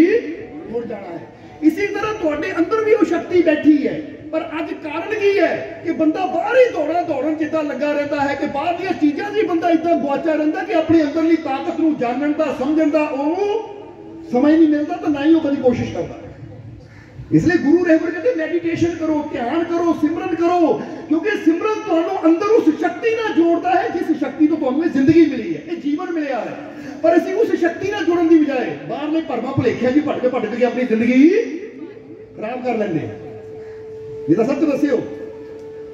ਮੁੜ ਜਾਣਾ ਹੈ। ਇਸੇ ਤਰ੍ਹਾਂ ਤੁਹਾਡੇ ਅੰਦਰ ਵੀ ਉਹ ਸ਼ਕਤੀ ਬੈਠੀ ਹੈ ਪਰ ਅੱਜ ਕਾਰਨ ਕੀ ਹੈ ਕਿ ਬੰਦਾ ਬਾਹਰ ਹੀ ਦੌੜਨ ਜਿੱਦਾਂ ਲੱਗਾ ਰਹਿੰਦਾ ਹੈ ਕਿ ਬਾਹਰ ਦੀਆਂ ਚੀਜ਼ਾਂ 'ਚ ਹੀ ਬੰਦਾ ਇਦਾਂ ਗੁਆਚਿਆ ਰਹਿੰਦਾ ਕਿ ਆਪਣੀ ਅੰਦਰਲੀ ਤਾਕਤ ਨੂੰ ਜਾਣਨ ਦਾ ਸਮਝਣ ਦਾ ਉਹ ਸਮਾਂ ਹੀ ਨਹੀਂ ਮਿਲਦਾ ਤਾਂ ਨਾ ਹੀ ਉਹ ਕਦੀ ਕੋਸ਼ਿਸ਼ ਕਰਦਾ। इसलिए गुरु रहबर कहते मेडिटेशन करो ध्यान करो सिमरन करो क्योंकि सिमरन तुहानू अंदर उस शक्ति ना जोड़ता है जिस शक्ति तो तुहानू जिंदगी मिली है ये जीवन मिलया है। पर असीं उस शक्ति ना जोड़न की बजाय बाहरले भरमा भुलेखिया जी भटक के अपनी जिंदगी खराब कर लेंगे। ये तो सच दस्सिओ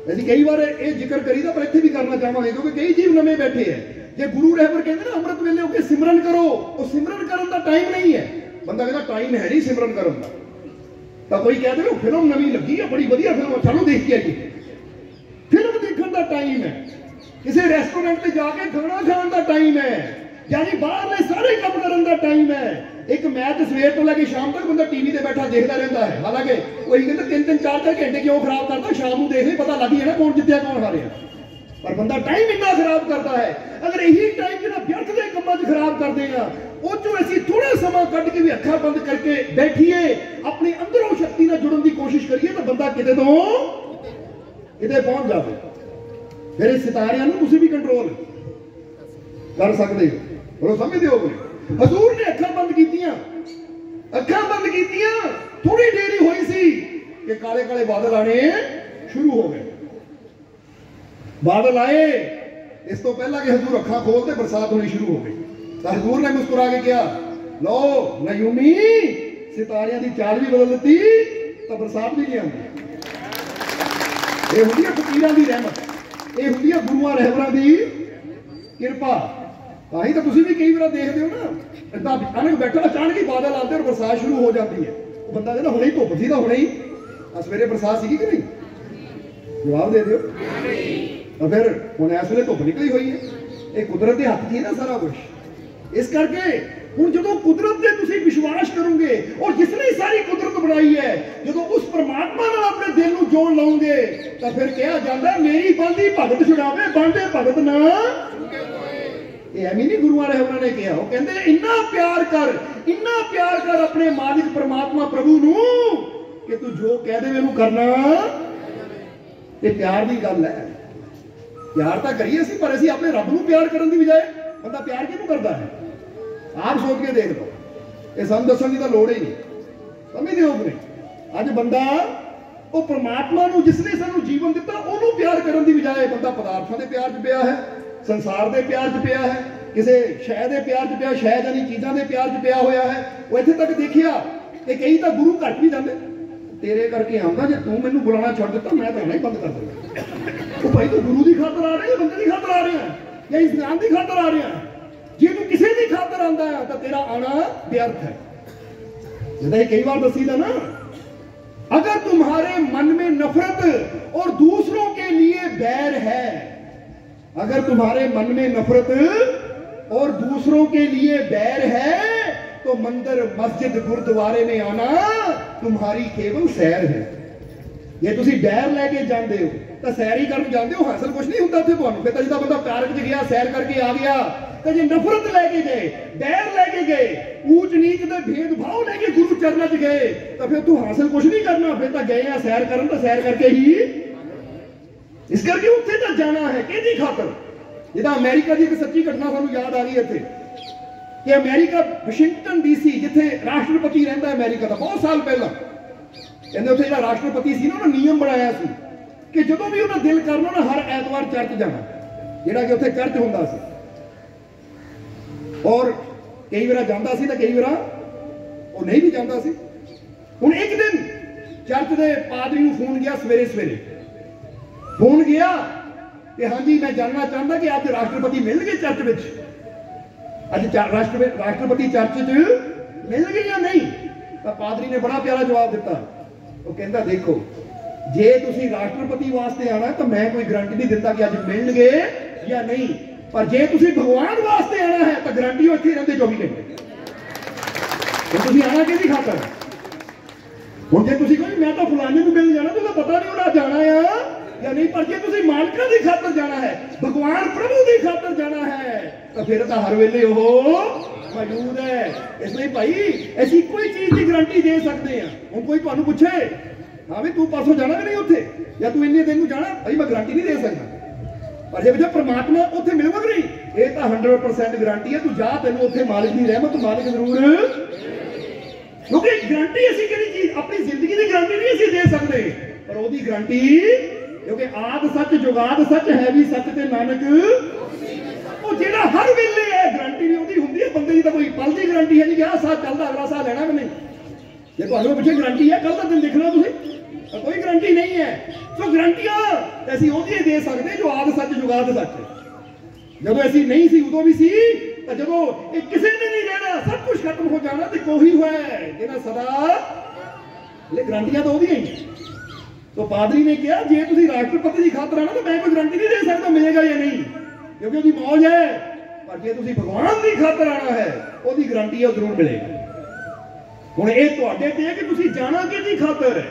असीं कई बार ये जिक्र करीदा पर इत्थे भी करना चाहांगे क्योंकि कई जीव नवे बैठे हैं। जे गुरु रहबर कहते ना अमृत वेले होके सिमरन करो वो सिमरन करन दा टाइम नहीं है। बंदा कहता टाइम है नहीं सिमरन करन दा तो कोई कहते हो फिल्म नवी लगी है बड़ी वधिया फिल्म चलो देख के आइए, फिल्म देखने का टाइम है, किसी रेस्टोरेंट में जाके खाना खाने का टाइम है, यानी बाहर सारे काम करने का टाइम है। एक मैच सवेर तो लैके शाम तक बंदा टीवी से बैठा देखता रहता है, हालांकि वही कहते 3-3 4-4 घंटे क्यों खराब करता, शाम को देख पता लग ही है ना कौन जितया कौन हारे। पर बंदा टाइम इन्ना खराब करता है। अगर यही टाइम जो व्यर्थ के कामों च खराब करते हैं वो असीं थोड़ा समा कट के भी अखा बंद करके बैठिए अपनी अंदरों शक्ति ਨਾਲ जुड़न की कोशिश करिए तो बंदा किते तो किते पहुंच जाए। फिर सितारियां नूं तुसीं भी कंट्रोल कर सकते हो। और समझदे हो हजूर ने अखा बंद कीतियां थोड़ी देर ही हुई सी कि कि काले काले बादल आने शुरू हो गए। बादल आए, इस तो पहला कि हजूर अखा खोलते बरसात होनी शुरू हो गई। तो हजूर ने मुस्कुरा के कहा, लो नयूमी सितारियां की चाल भी बदल दी तो बरसात भी नहीं आती। ये होंगी फकीरां दी रहमत, ये होंगी गुरुआं रहबरां दी किरपा। ताही तो तुसीं भी कई बार देखते हो ना, इतना अचानक बैठा अचानक ही बादल आते और बरसात शुरू हो जाती है। वो बंदा कहता हुणे ही धुप सी, तो हुणे ही सवेरे बरसात सी कि नहीं? जवाब दे दो। तो फिर हुण इस वेले धुप निकली हुई है, ये कुदरत के हत्थ 'च है ना सारा कुछ। इस करके हुण जदों कुदरत ते तुसीं विश्वास करोगे और जिसने सारी कुदरत बनाई है, जदों उस परमात्मा नाल अपने दिल नूं जोड़ लाओगे तो फिर कहा जाता मेरी बंदी भगत छुड़ावे बांधे भगत ना। ये एवं नहीं गुरुआं रहबरां ने कहा, वो कहते इन्ना प्यार कर अपने मालिक परमात्मा प्रभु नूं कि तू जो कह दे मैनूं करना। ये प्यार की गल है। प्यार तो करिए असीं, पर असीं अपने रब नूं प्यार करन दी बजाय बंदा प्यार किहनूं करदा है? आप सोच के देख लो, ये सानूं दस्सण दी तां लोड़ ही नहीं। समझदे हो कि नहीं? अज बंदा वो परमात्मा नूं जिसने सानूं जीवन दिता उहनूं प्यार करन दी बजाय बंदा पदार्थां दे प्यार च पिया है, संसार दे प्यार च पिया है, किसी शै दे प्यार च पिया, शै जानी चीज़ां दे प्यार च पिया होया है। वो इत्थे तक देखिया कि कई तो गुरु घर भी जाते, तेरे करके आऊँगा, जे तू मैनूं बुलाना छड्ड दिता मैं तो नहीं बंद कर दूंगा। तो भाई तू गुरु की खातर आ रहे हैं, बंदे की खातर आ रहे हैं, या इंसान की खातर आ रहे हैं? जे तू किसी की खातर आंदा है तो तेरा आना व्यर्थ है। जिदा कई बार दसीदा ना, अगर तुम्हारे मन में नफरत और दूसरों के लिए बैर है, अगर तुम्हारे मन में नफरत और दूसरों के लिए बैर है तो मंदिर मस्जिद गुरुद्वारे में आना तुम्हारी केवल सैर है। जे तुसी बैर लैके जाते हो तो सैर ही करके जाते हो, हासिल कुछ नहीं होता उत्थे तुहानूं। फिर जिदा बंदा पार्क च गया सैर करके आ गया, तो जे नफरत लैके गए, बैर लैके गए, ऊंच नीच के भेदभाव लैके गुरु चरणों च गए तो फिर तू हासिल कुछ नहीं करना। फिर तो गए हैं सैर करन, तो सैर करके ही इस करके उत्थे तक जाना है किहदी खातर? जिदा अमेरिका की एक सच्ची घटना सानूं याद आ गई इत्थे कि अमेरिका वाशिंगटन DC जिथे राष्ट्रपति रहिंदा है अमेरिका का, बहुत साल पहला कहंदे उत्थे जिहड़ा राष्ट्रपति सी ना उन्होंने नियम बनाया सी कि जदों भी उन्हें दिल करना उन्हें हर ऐतवार चर्च जाना, जिहड़ा कि उत्थे चर्च हुंदा सी। और कई बार जांदा सी ते कई बार वो नहीं भी जांदा सी। हुण एक दिन चर्च के पादरी नूं फोन गया, सवेरे सवेरे फोन गया कि हाँ जी मैं जानना चाहता कि आज राष्ट्रपति मिल गए चर्च में, अज राष्ट्रपति चर्च च मिल गए या नहीं? तो पादरी ने बड़ा प्यारा जवाब दिता। वो कहता देखो जे तुसी राष्ट्रपति वास्ते आना तो मैं कोई गारंटी नहीं दिता कि अज मिल गए या नहीं, पर जे तुसी भगवान वास्ते आना है तो गारंटी हो इत्थे रहंदे 24 घंटे। तो तुसी आना किहदी खातर? हुण जे तुसी कोई मैं तो फलाने नूं मिल जाना, तो पता नहीं उन्हें जाना या नहीं, पर जे तुसी मालकां दी खातर जाना है, भगवान प्रभु दी खातर जाना है तो फिर तो हर वेले वो मौजूद है। इसलिए भाई ऐसी कोई चीज की गारंटी दे सकते हैं। हुण कोई तुहानूं पूछे हाँ भी तू परसों जाना कि नहीं उत्थे, या तू इन्ने दिन नूं जाना, भाई मैं गारंटी नहीं दे सकता। पर जे परमात्मा उत्थे मिलूगा कि नहीं, ये तो 100% गारंटी है। तू जा, तेनों उत्थे मालिक की रहमत मालिक जरूर, क्योंकि गारंटी ऐसी किहड़ी चीज अपनी जिंदगी की गारंटी नहीं असीं दे सकते, पर ओदी गारंटी क्योंकि आद सच जुगाद सच है भी सच ते नानक वो जेड़ा हर वेले है गारंटी भी ओदी हुंदी है। बंदे की तो कोई पल की गारंटी है नहीं कि साथ चलता अगला साथ लेना कि नहीं। जे तुहानूं पिछे गारंटी है कल का दिन देखना तुसीं, कोई गारंटी नहीं है। तो गारंटियां असीं ओदी दे सकते जो आद सच जुगाद सच है। जदों असीं नहीं सी उदों भी सी, तो जदों किसी ने नहीं रहना सब कुछ खत्म हो जाना तो कोई है जिन्हें सदा ले गारंटियां तो ओदियां ही। तो पादरी ने कहा जे तुसीं राष्ट्रपति की खातर आना तो मैं कोई गारंटी नहीं दे सकता मिलेगा या नहीं, क्योंकि उसकी मौज है। पर जे तुसीं भगवान की खातर आना है उसकी गारंटी है जरूर मिलेगी। हुण ये तुहाडे ते है कि तुसीं जाना किहदी खातर है।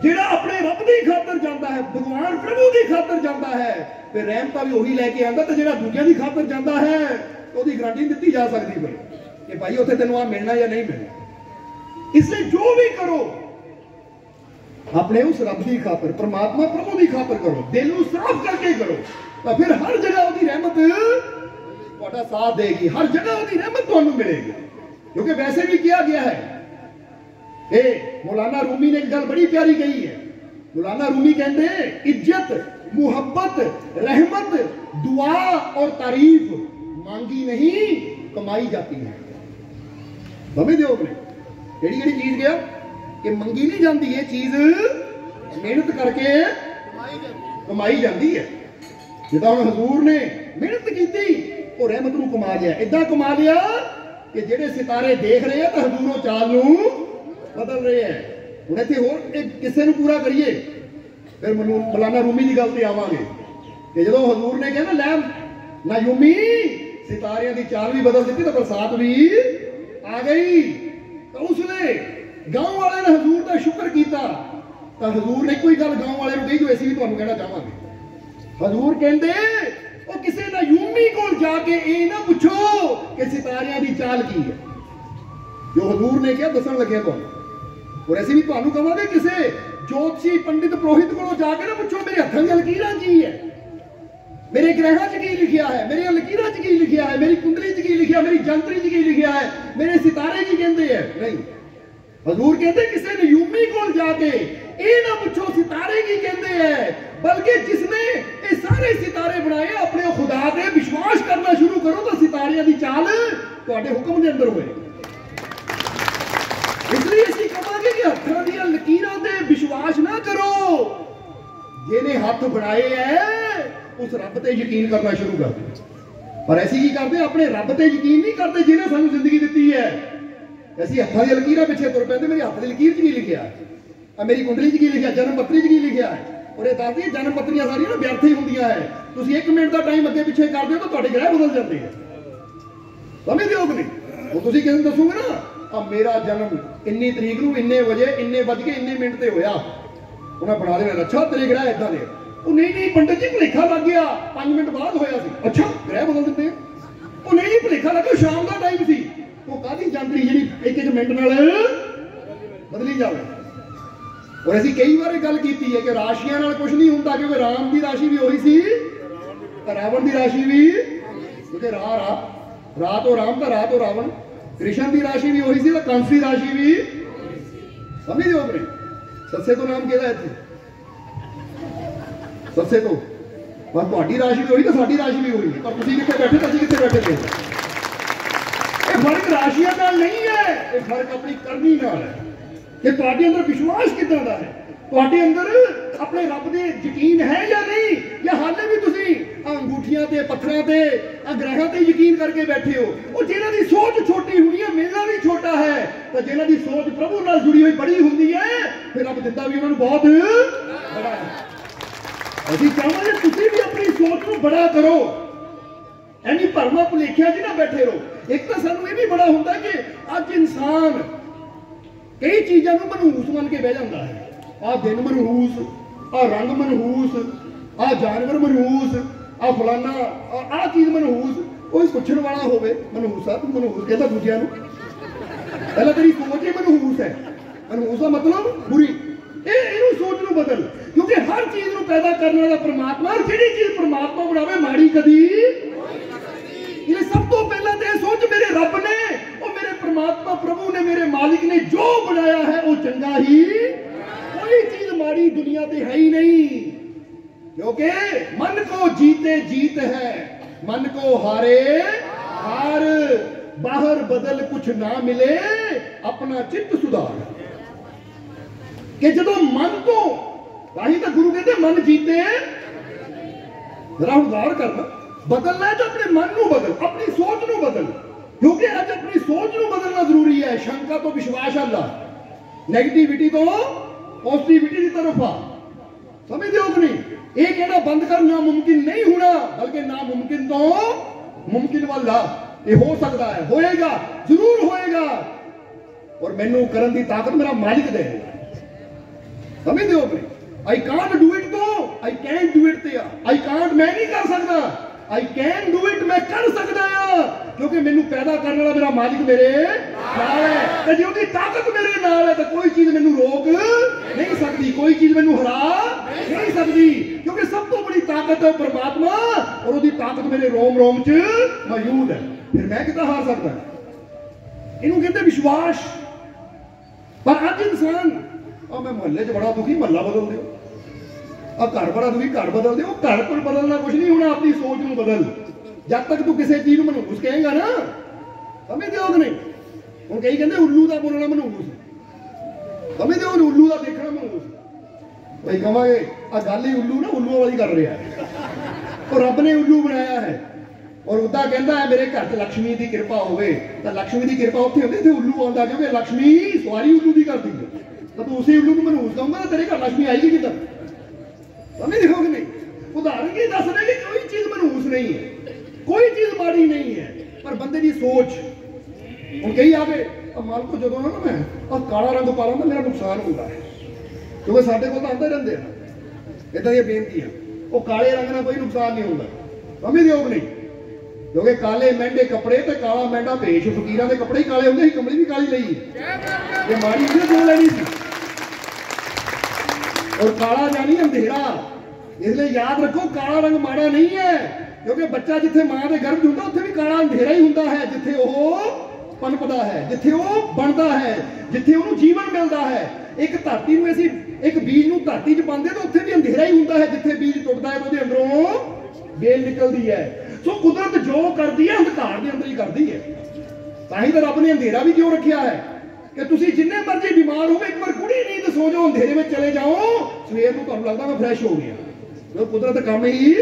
जिहड़ा अपने रब की खातर जाता है, भगवान प्रभु की खातर जाता है, फिर रहमत भी वही लैके आंदा। तो जिहड़ा दूजियां की खातर जाता है उसकी गारंटी नहीं दी जा सकती फिर कि भाई उत्थे तैनूं आ मिलना या नहीं मिलना। इसलिए जो भी करो अपने उस रब की खातर, परमात्मा प्रभु की खातर करो, दिल को साफ करके करो, तो फिर हर जगह उसकी रहमत तुहाडा साथ देगी, हर जगह उसकी रहमत तुहानूं मिलेगी। क्योंकि वैसे भी किया गया है ये मौलाना रूमी ने एक गल बड़ी प्यारी कही है। मौलाना रूमी कहते इज्जत, मुहब्बत, रहमत, दुआ और तारीफ मांगी नहीं कमाई जाती है। समझ दो केड़ी चीज गया कि मंगी नहीं जाती, ये चीज मेहनत करके कमाई जाती है। जिदा हम हजूर ने मेहनत की और रहमत नूं कमा लिया, इदा कमा लिया कि जेडे सितारे देख रहे हैं तो हजूरों चाल नूं बदल रहे हैं। हुण इत्थे होर एक किस्से नूं पूरा करिए फिर मौलाना रूमी की गल ते आवांगे कि जदों हजूर ने कहा लै नायूमी सितारियां की चाल भी बदल दी तो बरसात भी आ गई, तो उसने गांव वाले ने हजूर का शुक्र किया। तो हजूर ने कोई गल गांव वाले कही जो असीं भी तुहानूं कहना चाहांगे। हजूर कहंदे ओ किसी नायूमी कोल जाके ये ना पुछो कि सितारियां की चाल की है। जो हजूर ने कहा दसन लगे तुहानूं, और असीं भी तुहानूं कहांगे किसी ज्योतिषी पंडित पुरोहित को जाके ना पूछो मेरे हथों की लकीरां की है, मेरे ग्रहां च की लिखिया है, मेरी लकीरां च की लिखिया है, मेरी कुंडली च की लिखिया, मेरी जंतरी च की लिखिया है, मेरे सितारे की कहते हैं। नहीं, हजूर कहते किसी नयूमी को जाके ये ना पूछो सितारे की कहते हैं, बल्कि जिसने ये सारे सितारे बनाए अपने खुदा पे विश्वास करना शुरू करो तो सितारियां की चाल तुहाडे हुक्म के अंदर होए। इसलिए असीं कहांगे कि हत्थां दी लकीरां ते विश्वास ना करो, जिहने हथ बनाए है उस रब ते यकीन करना शुरू कर दो। पर ऐसी की करते अपने रब ते यकीन नहीं करते जिन्हें सानू जिंदगी दी है। ऐसी हत्थां दी लकीरां पिछे तुर पैंदे, मेरे हत्थ दी लकीर च की लिखिया है, मेरी कुंडली च की लिखिया, जन्म पत्री च की लिखिया है। और ये दसदी जन्म पत्रियां सारियां ना व्यर्थ ही होंदियां है, तुसीं 1 मिनट का टाइम अगे पिछे कर दिओ तो तुहाडे ग्रह बदल जाते हैं। समझदे हो कि नहीं? हुण तुसीं किसी दसोगे ना मेरा जन्म इन्नी तरीक नूं इन्ने बजे इन्ने बज के इन्ने मिनट ते होया, उन्हें बना देना अच्छा तेरे ग्रह इदां दे। नहीं पंडित जी भुलेखा लग गया 5 मिनट बाद होया सी, अच्छा ग्रह बदल दिते। वो नहीं भुलेखा लगा शाम का टाइम सी, वो कादी जंतरी जी 1-1 मिनट नाल बदली जाए। और असीं कई बार गल कीती है कि राशियां नाल कुछ नहीं हुंदा, क्योंकि राम की राशि भी वही सी, रावण की राशि भी, क्योंकि रा तो राम का रा तो रावण, कृष्ण की राशि भी वही सी, कंस की राशि भी। समझ हो अपने सस्से तो नाम कहता है सस्से तो, पर तुहाडी राशि भी वही तो साडी राशि भी वही, पर तुसीं कित्थे बैठे असीं कित्थे बैठे थे। ये फर्क राशियां नाल नहीं है, ये फर्क अपनी करनी नाल है कि तुहाडे अंदर विश्वास किदां दा है, तुहाडे अंदर अपने रब दे यकीन है या नहीं, या हाले भी तुसीं अंगूठियां ते पत्थरां ते ग्रहां ते यकीन करके बैठे हो। और जिन्हां दी सोच छोटी हुंदी है मेरा भी छोटा है, तो जिन्हां दी सोच प्रभु नाल जुड़ी हुई बड़ी हुंदी है फिर रब दिंदा भी उन्हां नूं बहुत बड़ा है। असीं चाहांगे तुसीं भी अपनी सोच को बड़ा करो, यानी भरमा भुलेखिया जी ना बैठे रहो। एक तो सानू ये भी बड़ा होंदा कि अज इंसान कई चीज़ों को मनहूस मन के बह जाता है, आ दिन मनहूस, आ रंग मनहूस, आ जानवर मनहूस, आ फलाना आ चीज़ मनहूस। कोई पुछण वाला होवे मनहूस आ तू मनहूस कहता दूजिया नूं, पहला तेरी सोच ही मनहूस है, मनहूस का मतलब बुरी। ये सोच नूं बदल, क्योंकि हर चीज नूं पैदा करने वाला परमात्मा, और जिहड़ी चीज परमात्मा बनावे माड़ी कदी। ये सब तो पहला तो सोच मेरे रब ने और मेरे परमात्मा प्रभु ने मेरे मालिक ने जो बनाया है वो चंगा ही, कोई चीज माड़ी दुनिया पे है ही नहीं। क्योंकि मन को जीते जीत है, मन को हारे हार, बाहर बदल कुछ ना मिले अपना चित्त सुधार। कि जो मन तो ताही तो गुरु कहते मन जीते, जरा गौर करना, बदलना है तो अपने मन को बदल, अपनी सोच को बदल, क्योंकि आज अपनी सोच को बदलना जरूरी है। शंका तो विश्वास अल्लाह, नेगेटिविटी तो पॉजिटिविटी की तरफ आ। समझते हो कि नहीं? ये कहना बंद करना मुमकिन नहीं होना, बल्कि नामुमकिन तो मुमकिन वाला ये हो सकता है, होएगा, जरूर होएगा, और मैनू करन दी ताकत मेरा मालिक दे। समझते हो कि आई कांट डू इट तो I can do it, I can't मैं नहीं कर सकता, आई कैन डू इट मैं कर सकता हां, क्योंकि मैनू पैदा करने वाला मेरा मालिक मेरे नाल है। ते जे उहदी ताकत मेरे नाल है तो कोई चीज मैनू रोक नहीं सकती, कोई चीज मैनू हरा नहीं सकती, क्योंकि सब तो बड़ी ताकत है परमात्मा, और उहदी ताकत मेरे रोम रोम च मौजूद है। फिर मैं कितना हार सकता? इनू कहते विश्वास। पर अज इंसान मैं मोहल्ले च बड़ा दुखी, महला बदल दो, घर बड़ा दुखी, घर बदल दो। घर पर बदलना कुछ नहीं होना, अपनी सोच में बदल। जब तक तू किसी चीज मनहूस कहेगा ना, समझ दो कि नहीं। हम कई कहते उल्लू का बोलना मनहूस, समझ दो उल्लू का देखना मनहूस। भाई कहांगे आ गल ही उल्लू ना उल्लू वाली कर रहा है, तो रब ने उल्लू बनाया है। और उदा कहता है मेरे घर च लक्ष्मी की कृपा होवे, तो लक्ष्मी की कृपा उत्थे होंदी जिथे उल्लू आंदा, क्योंकि लक्ष्मी सवारी उल्लू की करती है। तो तू उसी उल्लू को मनहूस कहूंगा तो तेरे घर लक्ष्मी आएगी किधर, समझ देखो कि नहीं। उदाहरण की दस रहे कि कोई चीज मनहूस नहीं है, कोई चीज माड़ी नहीं है, पर बंदे की सोच। हम कही आ गए माल को जो ना मैं काला रंग पा ला मेरा नुकसान होता है, क्योंकि साढ़े को आते रहते हैं इदा दी बेनती है। वो काले रंग ना कोई नुकसान नहीं होता, समझ दो कि नहीं। क्योंकि काले महंगे कपड़े तो काला महंगा भेष, फकीर के कपड़े ही काले होंगे, कमली भी काली ली, ये माड़ी भी क्यों लेनी थी। और काला जानी अंधेरा, इसलिए याद रखो काला रंग माड़ा नहीं है, क्योंकि बच्चा जिथे मां के गर्भ होंगे उत्थे भी काला अंधेरा ही होंदा है, जिथे वो पनपदा है, जिथे वो बनता है, जिथे उन्होंने जीवन मिलता है। एक धरती में असीं एक बीज नूं धरती च पांदे तो उत्थे भी अंधेरा ही होंदा है, जिथे बीज टुटदा है तो उहदे अंदरों बेल निकलदी है। सो कुदरत जो करती है अंधकार के अंदर ही करती है। ताही तो रब ने अंधेरा भी क्यों रखा है कि तुसीं जिन्ने मर्जी बीमार हो एक बार गुड़ी नींद सो जाओ, अंधेरे में चले जाओ, सवेर को तुहानूं लगदा मैं फ्रैश हो गया। तो कुदरत काम ही,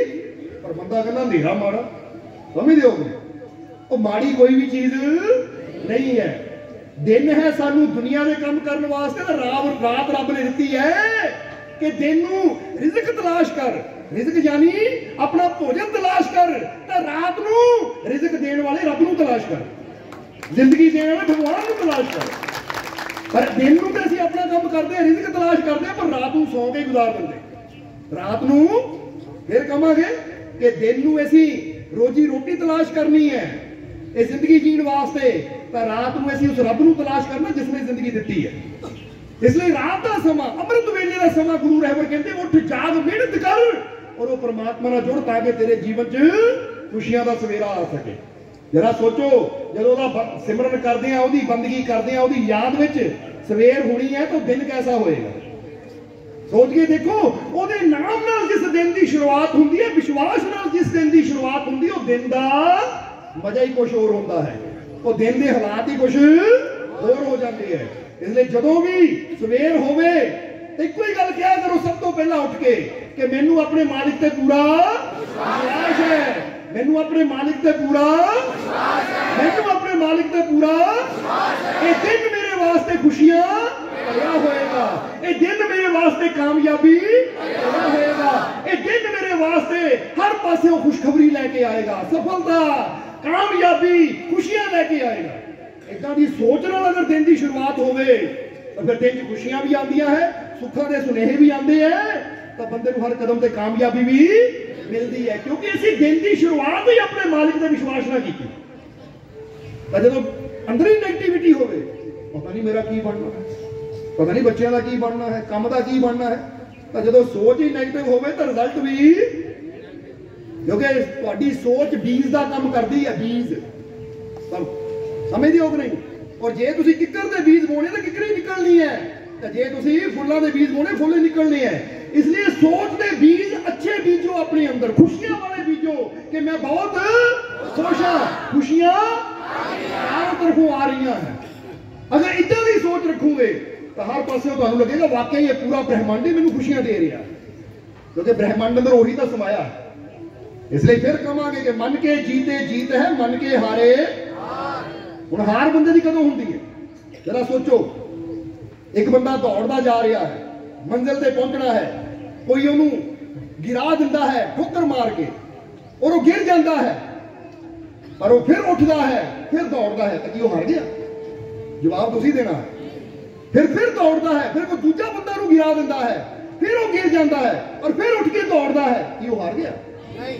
पर बंदा कहना अंधेरा माड़ा, समझ दो वो माड़ी कोई भी चीज नहीं है। दिन है सानू दुनिया के काम करने वास्ते, तो रात रब ने दी है कि दिन नूं रिज़्क तलाश कर, रिज़्क यानी अपना भोजन तलाश कर, तो रात नूं रिज़्क देने वाले रब नूं तलाश कर, जिंदगी देने वाले भगवान नूं तलाश कर। पर दिन नूं ते असीं अपना काम करते हैं, रिज़्क तलाश करते हैं, पर रात नूं सौ के गुजार दिंदे। रात नूं फिर कहांगे कि दिन नूं असीं रोजी रोटी तलाश करनी है इस जिंदगी जीण वास्ते, तो रात में असीं उस रब नूं तलाश करना जिसने जिंदगी दी है। इसलिए रात का समा, अमृत वेले का समा, गुरु रहबर कहते उठ जाग मेहनत कर और वो परमात्मा नाल जुड़, ताकि तेरे जीवन च खुशियां का सवेरा आ सके। जरा सोचो जो सिमरन करते हैं, उसकी बंदगी करते हैं, उसकी याद में सवेर होनी है तो दिन कैसा होएगा। सोच के देखो, ਉਹਦੇ नाम नाल जिस दिन की शुरुआत होती है, विश्वास नाल जिस दिन की शुरुआत होती है, वो दिन का मजा ही कुछ और होता है, वो दिन के हालात ही कुछ और हो जाते हैं। इसलिए जदों भी सवेर होवे तो एक ही गल क्या करो सब तो पहला उठ के कि मैनू अपने मालिक ते पूरा विश्वास है, मैनू अपने मालिक ते पूरा, मैनू अपने मालिक ते पूरा, ये दिन मेरे वास्ते खुशियां भरिया होएगा, ये दिन मेरे वास्ते कामयाबी भरिया होएगा, ये दिन मेरे वास्ते हर पासे खुशखबरी लेके आएगा, सफलता कामयाबी खुशियां लेके आएगा। इदां दी सोच नाल अगर दिन की शुरुआत होवे तो फिर दिन च खुशियां भी आंदियां है, सुखां दे सुनेहे भी आंदे हैं, तो बंदे को हर कदम ते कामयाबी भी मिलती है, क्योंकि असीं दिन की शुरुआत ही अपने मालिक ते विश्वास ना कीती। तो जदों अंदर ही नेगेटिविटी होवे, पता नहीं मेरा की बनना है, पता नहीं बच्चों का की बनना है, काम का की बनना है, तो जदों सोच ही नेगेटिव होवे तो रिजल्ट भी, क्योंकि तुहाडी सोच बीज का काम करती है, बीज समझदे हो कि नहीं। और जे तुसीं किक्कर दे बीज बोने तो किक्कर ही निकलनी है, तो जे तुसीं फुल्लां दे बीज बोने फुल निकलने हैं। इसलिए सोच दे बीज अच्छे बीजो अपने अंदर, खुशियां वाले बीजो कि मैं बहुत खुश हाँ, खुशियां चारों तरफों आ रही हैं। अगर इतना की सोच रखोगे तो हर पासे तुहानूं लगेगा वाकई ये पूरा ब्रह्मांड ही मैनूं खुशियां दे रहा, क्योंकि ब्रह्मांड अंदर वही तो समाया है। इसलिए फिर कहांगे कि मन के जीते जीत है, मन के हारे हुण हार बंदे की कदों होंदी है। जरा सोचो, एक बंदा दौड़ता जा रहा है, मंजिल ते पहुंचना है, कोई उन्होंने गिरा दिंदा है ठोकर मार के और वो गिर जाता है, पर वो फिर उठता है, फिर दौड़ता है, तो कि वो हार गया? जवाब तुसीं देना है। फिर दौड़ता है, फिर कोई दूजा बंदा उन्होंने गिरा दिंदा है, फिर वो गिर जाता है और फिर उठ के दौड़ता है, कि वो हार गया? नहीं।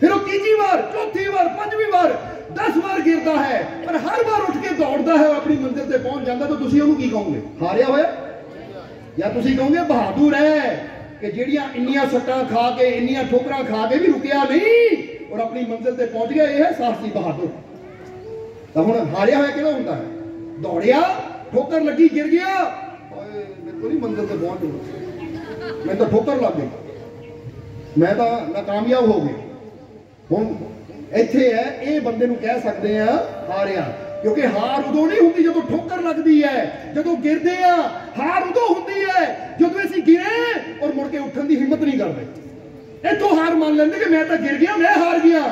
फिर वो तीजी बार, चौथी बार, पांचवी बार, 10 बार गिरता है, पर हर बार उठ के दौड़ता है, अपनी मंजिल से पहुंच जाता, तो तुसीं उहनूं की कहोगे? हारिया होया? या तुसीं कहोगे बहादुर है कि ਜਿਹੜੀਆਂ ਇੰਨੀਆਂ सट्टां खा के ਇੰਨੀਆਂ ठोकरां खा के भी रुकिया नहीं और अपनी मंजिल से पहुंच गया, यह है साहसी बहादुर। तो हुण हारिया होया किहड़ा हुंदा है? दौड़िया, ठोकर लगी, गिर गया, कोई मंजिल से पहुंच गया, मैं तो ठोकर लग गई, मैं तो नाकामयाब हो गई। हुण इत्थे है ये बंदे नूं कह सकते हैं हारिया, क्योंकि हार उदों नहीं होंदी जदों ठोकर लगती है, जदों गिरदे आ। हार उदों होंदी है जदों असीं गिरे और मुड़ के उठण दी हिम्मत नहीं करते। इत्थों हार मान लैंदे कि मैं तो गिर गया, मैं हार गया।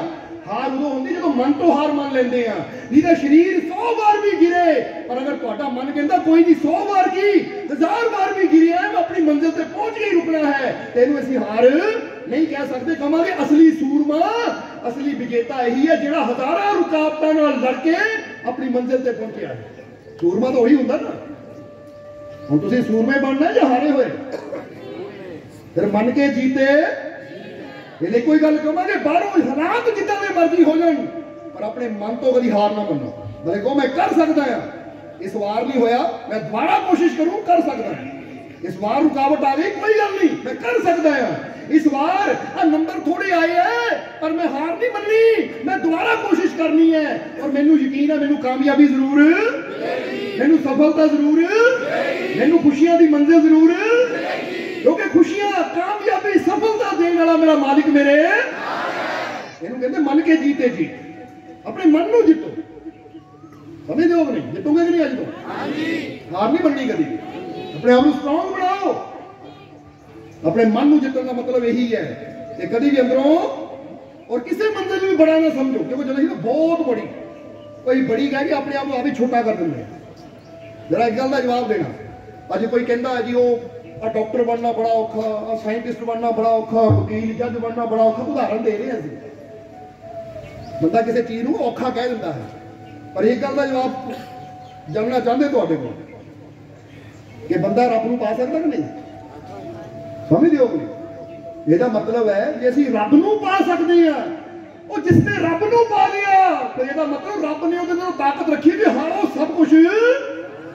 हार उदों होंदी जदों मन तो हार मान लैंदे आ। नहीं तो शरीर 100 बार भी गिरे, पर अगर तुहाडा मन कहंदा कोई नहीं 100 बार की 1000 बार भी गिरिया, मैं अपनी मंजिल ते पहुंच के ही रुकना है, तेनू असीं हार नहीं कह सकते। कहांगे असली सूरमा, असली विजेता यही है जिहड़ा हजारां रुकावटां नाल लड़ के अपनी मंजिल ते पहुंचिया है। सूरमा तो वही हुंदा ना। हुण तुसीं सूरमे बनना या हारे होए? फिर मन के जीते। ये कोई गल कहांगे बाहरों हालात जिद्दां दे मर्जी हो जाण, पर अपने मन तो कभी हार ना मनो। भले कहो मैं कर सकदा हां, इस बार नहीं होया, मैं दोबारा कोशिश करूं, कर सकदा हां। इस बार रुकावट आ गई, कोई गल नहीं, मैं कर सकदा हां। इस बार नंबर थोड़े आए हैं, पर मैं हार नहीं मननी, मैं दोबारा कोशिश करनी है। और मैनू यकीन है मैनू कामयाबी जरूर, मैनू सफलता जरूर, मैनू खुशियां दी मंजिल जरूर, क्योंकि खुशियां, कामयाबी, सफलता देने वाला मेरा मालिक मेरे। इन्हू कहते मन के जीते जी, अपने मन नू जितो। समझते हो नहीं? जितोगे कि नहीं? अज तो हार नहीं बननी कभी। अपने आप को स्ट्रांग बनाओ। अपने मन को जितने का मतलब यही है कि कभी भी अंदरों और किसी मंजिल भी बड़ा ना समझो, क्योंकि जब ना बहुत बड़ी कोई बड़ी कह के अपने आप को आप ही छोटा कर देंगे। जरा एक गल का जवाब देना। अज कोई कहता है जी वो डॉक्टर बनना बड़ा औखा, साइंटिस्ट बनना बड़ा औखा, वकील जज बनना बड़ा औखा। उदाहरण दे रहे हैं, बंदा किसी चीज को औखा कह दिता है, पर एक गल का जवाब जानना चाहते थोड़े को कि बंदा रब को पा सकता कि नहीं? समझ हो नहीं? यह मतलब है कि असं रब को पा सकते हैं। और जिसने रब को पा लिया तो यह मतलब रब ने उहदे नाल ताकत रखी भी हाँ वो सब कुछ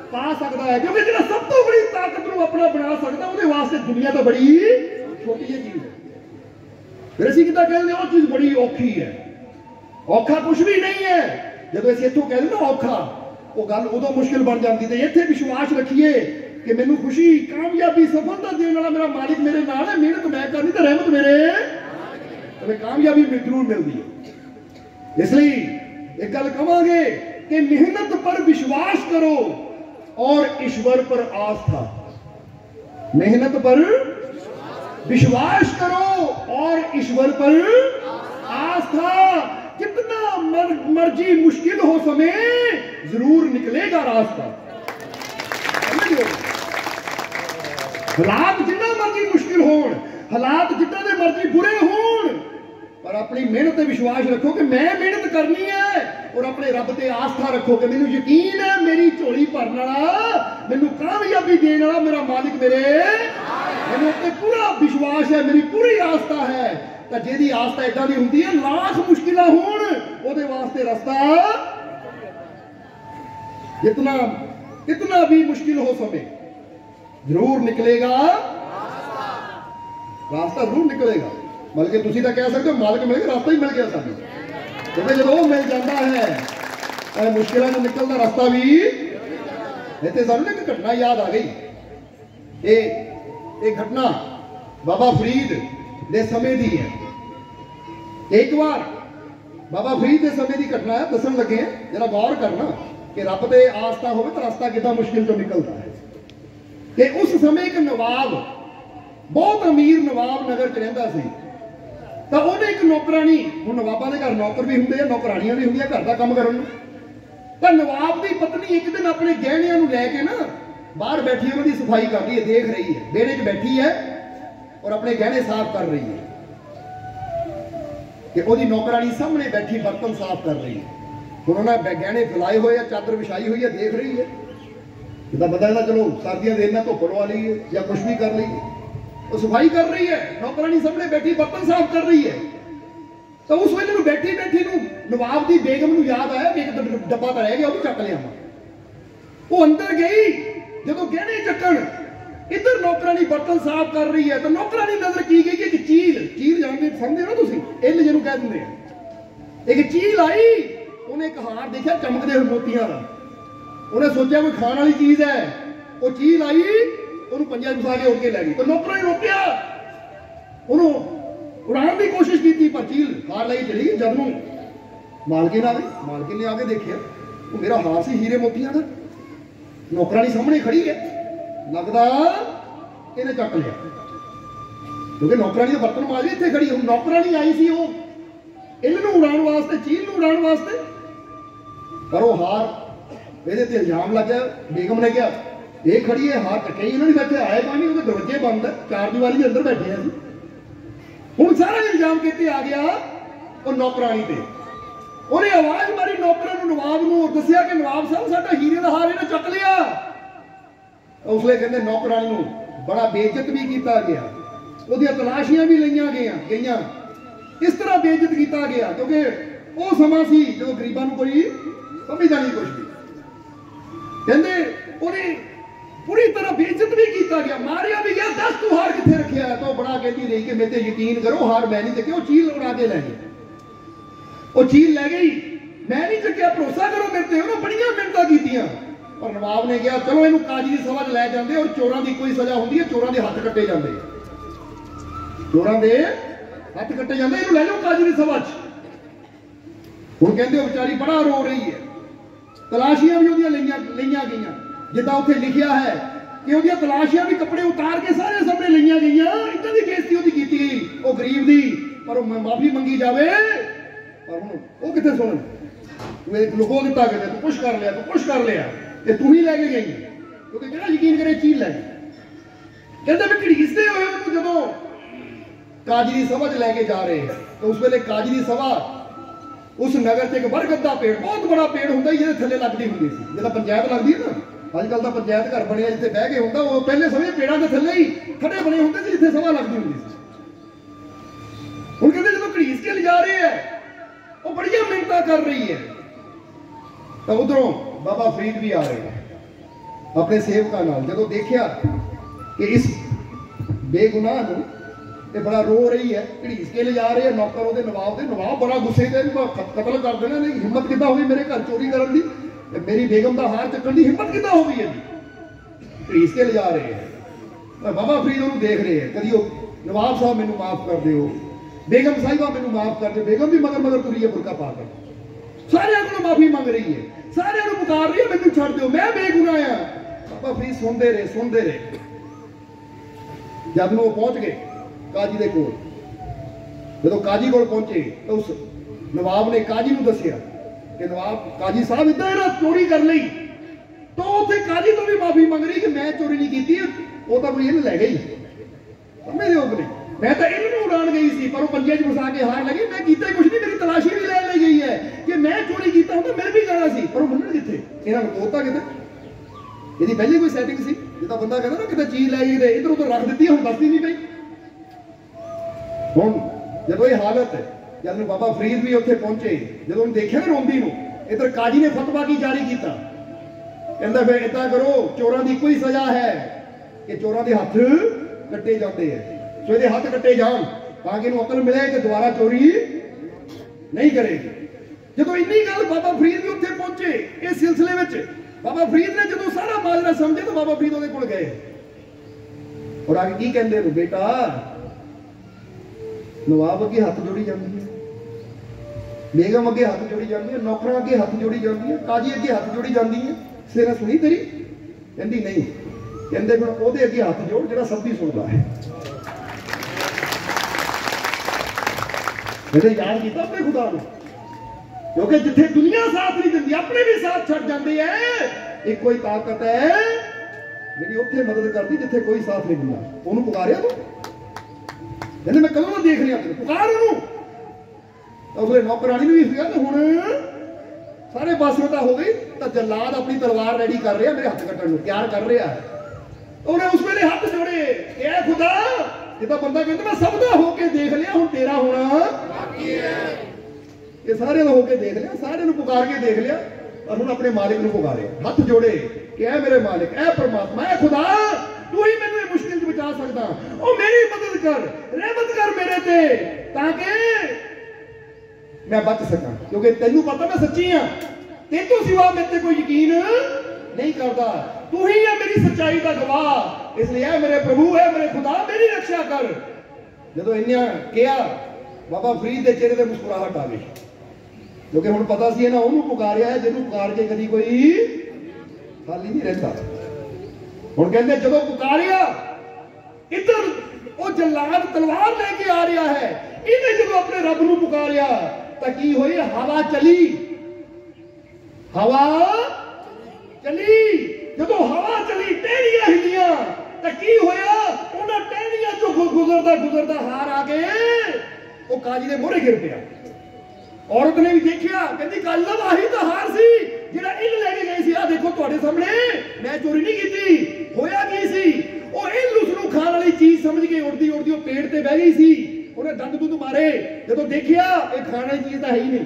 पा सकता है, क्योंकि जो सब तो बड़ी ताकत को अपना बना सकता है वास्ते दुनिया तो बड़ी छोटी जी चीज है। फिर असीं किदां कहते हैं वो चीज बड़ी औखी है? औखा कुछ भी नहीं है। जब असीं इत्थों कहते ना औखा, वो गल उदों मुश्किल बन जाती है। इत्थे विश्वास रखिए कि मैनू खुशी, कामयाबी, सफलता देने वाला मेरा मालिक मेरे नाल है। मेहनत मैं करनी तो रहमत मेरे, तो कामयाबी जरूर मिलती है। इसलिए एक गल कहांगे कि मेहनत पर विश्वास करो और ईश्वर पर आस्था। मेहनत पर विश्वास करो और ईश्वर पर आस्था। कितना मर्जी मुश्किल हो समय जरूर निकलेगा रास्ता। हालात जितना मर्जी मुश्किल होण, हालात जितना दे मर्जी बुरे होण, पर अपनी मेहनत पे विश्वास रखो कि मैं मेहनत करनी है, और अपने रब ते आस्था रखो कि मैनू यकीन है मेरी झोली भरने वाला, मैनू कामयाबी देने वाला मेरा मालिक मेरे, मैनू ते पूरा विश्वास है, मेरी पूरी आस्था है। तो जिहदी आस्था इदां दी हुंदी है, लाख मुश्किलां होण ओहदे वास्ते रास्ता जितना भी मुश्किल हो समय जरूर निकलेगा, रास्ता जरूर निकलेगा। बल्कि तुसीं तां कह सकते हो मालिक मिल गया, रास्ता ही मिल गया सानूं। क्योंकि जब वो मिल जाता है मुश्किलों को निकलना रास्ता भी। इत्थे सानूं एक घटना याद आ गई। ये घटना बाबा फरीद दे समय दी है। एक बार बाबा फरीद दे समय की घटना है, दसन लगे हैं, जरा गौर करना कि रब ते आस्था हो तो रास्ता कितना मुश्किल तो निकलता है। कि उस समय एक नवाब, बहुत अमीर नवाब नगर च रहिंदा सी। तो उन्हें एक नौकरानी, हुण नवाबां दे घर नौकर भी हुंदे आ, नौकरानियां भी हुंदियां घर दा काम करन। तो नवाब की पत्नी एक दिन अपने गहणियां नूं लैके ना बाहर बैठी उन्हां दी सफाई कर रही है, देख रही है, बेड़े 'च बैठी है और अपने गहने साफ कर रही है। कि ओदी नौकरानी सामने बैठी बर्तन साफ कर रही है। हुण उन्हें गहने फैलाए हुए हैं, चादर विछाई हुई है, देख रही है। इतना पता है चलो सर्दियां दिन धुप लवा ली है या कुछ भी कर ली है, तो सफाई कर रही है, नौकरानी सामने बैठी बर्तन साफ कर रही है। तो उस वेले बैठी बैठी नवाब की बेगम को याद आया कि एक डब्बा तो रह गया, वो चक लिया। वो अंदर गई, जो गहने चक्कन, इधर नौकरानी बर्तन साफ कर रही है। तो नौकरानी नजर की गई कि एक चील जानते समझे ना तुम, इल जिन्हों कह देंगे। एक चील आई, उन्हें एक हार देखा चमकते हुए मोतियां का। उन्हें सोचा कोई खाने वाली चीज है। वो चील आई, उन्होंने पंजा फसा के उड़ के लै गई। तो नौकरों ने रोकिया, उन्होंने उड़ाने की कोशिश की, पर चील हार लाई चली गई। जब मालकिन आ गई, मालकिन ने आके देखिया वो मेरा हार से हीरे मोतियां का, नौकरानी सामने खड़ी है, लगता इन्हें चक लिया, क्योंकि नौकरानी तो बर्तन माजी इतने खड़ी। हम नौकरानी आई सी वो इन्हू उड़ाने वास्ते, चील नूं उड़ाने वास्ते, पर वो हार ये इल्जाम लग गया। बेगम ने कहा ये खड़ी है, हार कटे इन्होंने बैठे, आए पानी वो दरवाजे बंद है, चार दीवारी अंदर बैठे हैं। हुण सारा इल्जाम कितने आ गया वो नौकरानी ते। उन्हें आवाज मारी नौकरां नूं, नवाब नूं, दस्सिया कि नवाब साहब साडा हीरे दा हार इन्हें चक लिया। उसले कहंदे नौकरानी नूं बड़ा बेइज्जत भी किया गया, उहदियां तलाशियां भी लईआं गईआं, इस तरह बेइज्जत किया गया क्योंकि वो समा सी जो गरीबां नूं कोई समझदा नहीं कुछ भी। कहंदे उन्हें पूरी तरह बेइज्जत भी किया गया, मारिया भी गया। दस तू हार किथे रखिया है? तो बड़ा कहती रही कि मेरे ते यकीन करो हार मैं नहीं चुकिया, चील उड़ा के लै गई, वो चील लै गई, मैं नहीं चुकिया, भरोसा करो मेरे ते। उन्होंने बड़ियां मिन्नतां कीतियां, पर नवाब ने कहा चलो इनू काजी की सभा लै जांदे, और चोरां दी कोई सजा हुंदी है, चोरां दे हत्थ कट्टे जांदे, चोरां दे हत्थ कट्टे जांदे, इनू लै जाओ काजी की सभा च। हुण कहंदे बेचारी बड़ा रो रही है, तलाशियां भी उहदियां लईआं गईआं, जिद्दां उत्थे लिखिया है कि उहदियां तलाशियां भी कपड़े उतार के सारे सामने लईआं गईआं। इदां दी बेइज्जती उहदी कीती गई वो गरीब दी, पर माफी मंगी जावे, पर हुण वो किथे सुणन। तू लुको दिता कि तू कुछ कर लिया, तू कुछ कर लिया, ते तू ही लैके गई, क्योंकि किहड़ा यकीन करे चील लै गई। कहंदे भी घड़ीसदे होए उहनूं जदों काजी की सभा च लैके जा रहे हैं, तो उस वेले काजी की सभा उस नगर च एक बरगद का पेड़, बहुत बड़ा पेड़ होंदा जिहदे थल्ले लगदी हुंदी सी, जिद्दां पंचायत लगदी है ना, अजकल तो पंचायत घर बने जिथे बह के होंदा, वो पहले समय पेड़ां दे थल्ले ही खड़े बने होंदे सी जिथे सभा लगदी हुंदी सी। हुण कहंदे जदों घड़ीस के लिजा रहे हैं, वो बड़ियां मिन्नतां कर रही है, तो उधरों बाबा फरीद भी आ रहे हैं अपने सेवकां नाल। जदों देखिया कि इस बेगुनाह नूं ते बड़ा रो रही है, घड़ीस के ले जा रहे हैं नौकर ओहदे नवाब दे, नवाब बड़ा गुस्से ते कतल कर देना, नहीं हिम्मत किद्दां होई मेरे घर चोरी करन दी, मेरी बेगम का हार चक्कन की हिम्मत किद्दां हो गई है जी। घड़ीस के ले जा रहे हैं, बाबा फरीद उन्होंने देख रहे हैं, कदी नवाब साहब मैनू माफ कर दिओ, बेगम साहिबा मैनू माफ कर दो। बेगम भी मगर मगर तुरी है बुरका पा कर, सारे को माफी मंग रही है, सारे को पुकार रही है मैनू छड़ दो, मैं बेगुनाह आ। बाबा फरीद सुनते रहे। जब वो पहुंच गए काजी दे कोल, जदों काजी कोल पहुंचे तो उस नवाब ने काजी नूं दस्सिया कि नवाब काजी साहब इदां इन्हां चोरी कर लई, तो उत्थे काजी तो भी माफी मंग रही कि मैं चोरी नहीं की, वो तो कोई इन्हें लै गई, समझ रहे हो कि नहीं, मैं तो इन्होंने उड़ान गई सी, पर वो पंजे च फसा के हार लगी, मैं कीता कुछ नहीं, मेरी तलाशी भी लै ली गई है कि मैं चोरी कीता होंदा मिल भी जाना सी, पर वो मनण किथे, इन्हां नूं कोता किते, यदि पहले कोई सैटिंग सी, जिद्दां बंदा कहंदा ना किते चीज लै गई ते इधर उधर रख दित्ती, हुण दसदी नहीं पई। हुण जदों ये हालत है, जब बाबा फरीद भी उत्थे पहुंचे, जदों देखिया ना रोंदी नूं, इधर काजी ने फतवा की जारी किया, कहंदा फिर इदां करो, चोरां दी कोई सजा है कि चोरां दे हत्थ कट्टे जाते हैं, सो इहदे हत्थ कट्टे जान ताकि इहनूं अकल मिले कि दोबारा चोरी नहीं करेगी। जदों इन्नी गल बाबा फरीद भी उत्थे पहुंचे, इस सिलसिले में बाबा फरीद ने जदों सारा माजरा समझे तो बाबा फरीद उहदे कोल गए और आगे की कहंदे ने, बेटा नवाब अगे हथ जोड़ी जाती है, बेगम अगे हथ जोड़ी जाती है, नौकरां अगे हथ जोड़ी जाती है, काजी अगे हथ जोड़ी जाती है, सिर सुनी तेरी? कहती नहीं, कहते फिर ओहदे अगे हथ जोड़ जिहड़ा सब भी सुनता है। मैंने याद किया अपने खुदा को, क्योंकि जिथे दुनिया साथ नहीं दिंदी अपने भी साथ छड़ जाते हैं। एक कोई ताकत है जी उत्थे मदद करती जिथे कोई साथ नहीं दिंदा, उन्होंने पुकारिया तू, कहते मैं कदों देख लिया तेरे, पुकार उन्होंने। उसने नौकरानी भी सीगा तो हुण सारे बासमता हो गई, तो जलाद अपनी तलवार रेडी कर रहा, मेरे हथ कट्टण नूं तैयार कर रहा है। उन्हें उस वेले हथ जोड़े, ए खुदा, जिद्दां बंदा कहंदा मैं सब दा होके देख लिया, हुण तेरा होना बाकी है। ये सारे दा होके देख लिया, सारे नूं पुकार के देख लिया, और हुण अपने मालिक नूं पुकारे, हथ जोड़े कि ऐ मेरे मालिक, ऐ परमात्मा, ऐ खुदा, तू ही मैनूं इह मुश्किल च बचा सकदा, ओ मेरी मदद कर, रहमत कर मेरे ते, ताकि मैं बच सका, क्योंकि तेनू पता मैं सच्ची हाँ, तेतों सिवा मेरे ते कोई यकीन नहीं करता, तू ही है मेरी सच्चाई का गवाह, इसलिए है मेरे प्रभु है मेरे खुदा मेरी रक्षा कर। जो इन्ना कहा बाबा फरीद के चेहरे पर मुस्कुराहट आ गई, क्योंकि हुण पता सी इन्हां उहनूं पुकारिया है जिन्होंने पुकार के कभी कोई खाली नहीं रहता। हुण कहंदे जदों पुकारिया इधर वो जल्लाद तलवार लेके आ रहा है, इन्हें जदों अपने रब नूं पुकारिया तो की होई, हवा चली, हवा चली। जदों हवा चली टहनियां हिलियां तो की होया, उन्हां टहनियां चों गुजरदा गुजरदा हार आ गए वो काजी दे मोहरे गिर पिया। औरत ने भी देखिया, कहती काजी साहब आही तो हार सी जिहड़ा इल लेके गए सी। आ देखो तुहाडे सामने, मैं चोरी नहीं की। होया की सी, वो इल उसनूं खाण वाली चीज समझ के उड़दी उड़दी वो पेड़ ते बह गई सी। उन्हें दंद दुंद मारे, जदों देखिया ये खाने वाली चीज तो है ही नहीं,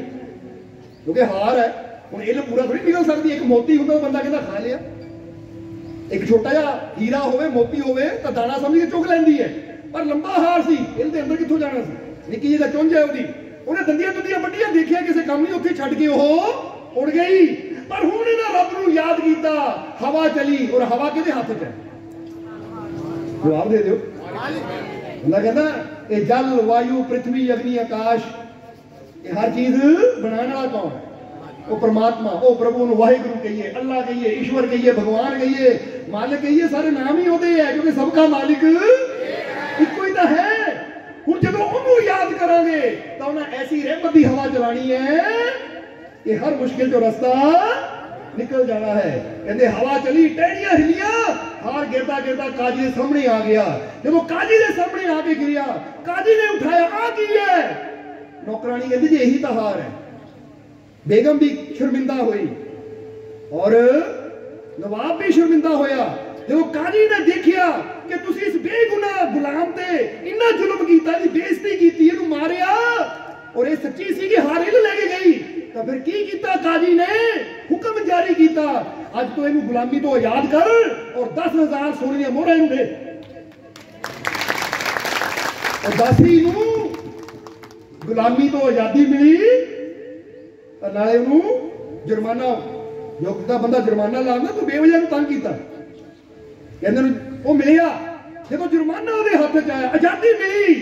क्योंकि हार है। हुण इल पूरा थोड़ी निकल सकती, एक मोती हुंदा बंदा कहंदा खा लिया, एक छोटा जिहा हीरा होवे मोती होवे तो दाना समझ के चुग लैंदी है, पर लंबा हार सी, इल दे अंदर कित्थों जाना सी। निक्की जी दा चुंझ है उहदी, उन्हें दंदियां दुंदियां वड्डियां देखिया किसी काम नहीं, उत्थे छड्ड के ओह उड़ गई। पर हुण इन्हां रब नूं याद कीता, हवा चली, और हवा किहदे हत्थ 'च है? जवाब दे दिओ। अल्लाह कहंदा ये जल वायु पृथ्वी अग्नि आकाश ये हर चीज बनाने वाला कौन है? वो परमात्मा, वो प्रभु नूं वाहिगुरू कहिए, अल्लाह कहिए, ईश्वर कहिए, भगवान कहिए, मालिक कहिए, सारे नाम ही होते हैं, क्योंकि सबका मालिक इक्को ही तो है। हुण जदों उहनूं याद करांगे तो उन्हें ऐसी रहमत दी हवा चलानी है कि हर मुश्किल जो रास्ता निकल जाना है। कहते हवा चली टहनियां हिलियां, हार गिरदा गिरदा काजी के सामने आ गया। जब काजी के सामने आके गिरिया, काजी ने उठाया, आ की है? नौकरानी कहती जी यही तो हार है। बेगम भी शर्मिंदा हुई और नवाब भी शर्मिंदा होया। जब काजी ने देखिया कि तुसी इस बेगुनाह गुलाम ते इन्ना जुल्म कीता, दी बेइज्जती कीती, इहनूं मारिया, और ये सच्ची सी कि हार इल लेके गई, तो फिर की कीता काजी ने? हुक्म जारी कीता, अज तो इहनूं गुलामी तो आजाद कर और 10,000 सोने दी मोहरां इहनूं दे। और दासी नूं गुलामी तो आजादी मिली, नाले उहनूं जुर्माना, जो किता बंदा जुर्माना लांदा तो बेवजह तंग कीता, कहंदे वो मिलिया। जब जुर्माना उहदे हत्थ 'च आया, आजादी मिली,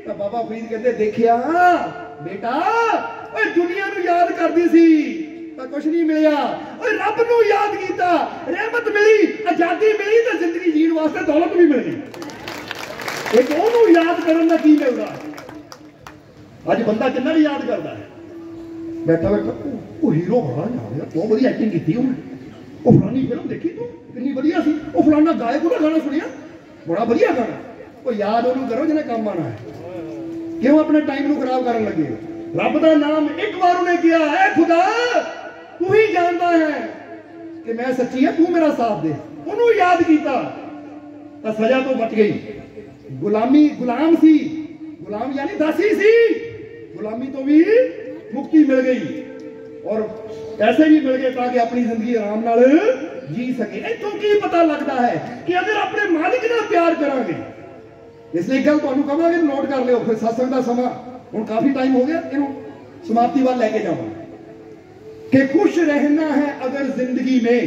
तो बाबा फरीद कहंदे देखिया बेटा, ओए दुनिया नूं याद करदी सी तो कुछ नहीं मिलिया, ओए रब नूं याद कीता, रहमत मिली, आजादी मिली, तो जिंदगी जीण वास्ते दौलत भी मिल गई। एक ओनूं याद करन दा की मिलदा? अज बंदा किन्ना नहीं याद करदा है, बैठा बैठा वो हीरो बड़ा यार, बहुत बढ़िया एक्टिंग की उन्हें, वो फलानी फिल्म देखी तू कितनी बढ़िया सी, वो फलाना गायक का गाना सुनिया बड़ा बढ़िया गाना। वो याद उन्होंने करो जिन्हें काम आना है, क्यों अपने टाइम को खराब करने लगे? रब का नाम एक बार उन्हें किया है, खुदा तू ही जानता है कि मैं सच्ची है, तू मेरा साथ दे, उन्होंने याद किया तो सजा तो बच गई। गुलामी गुलाम सी, गुलाम यानी दासी सी, गुलामी तो भी मुक्ति मिल गई और पैसे भी मिल गए ताकि अपनी जिंदगी आराम नाल जी सके। इतों की पता लगता है कि अगर अपने मालिक नाल प्यार करांगे, इसलिए गल तुहानूं कहांगे नोट कर लियो, फिर सत्संग दा समा हुण काफी टाइम हो गया, इहनूं समाप्ति वाल लेके जावांगे कि खुश रहना है अगर जिंदगी में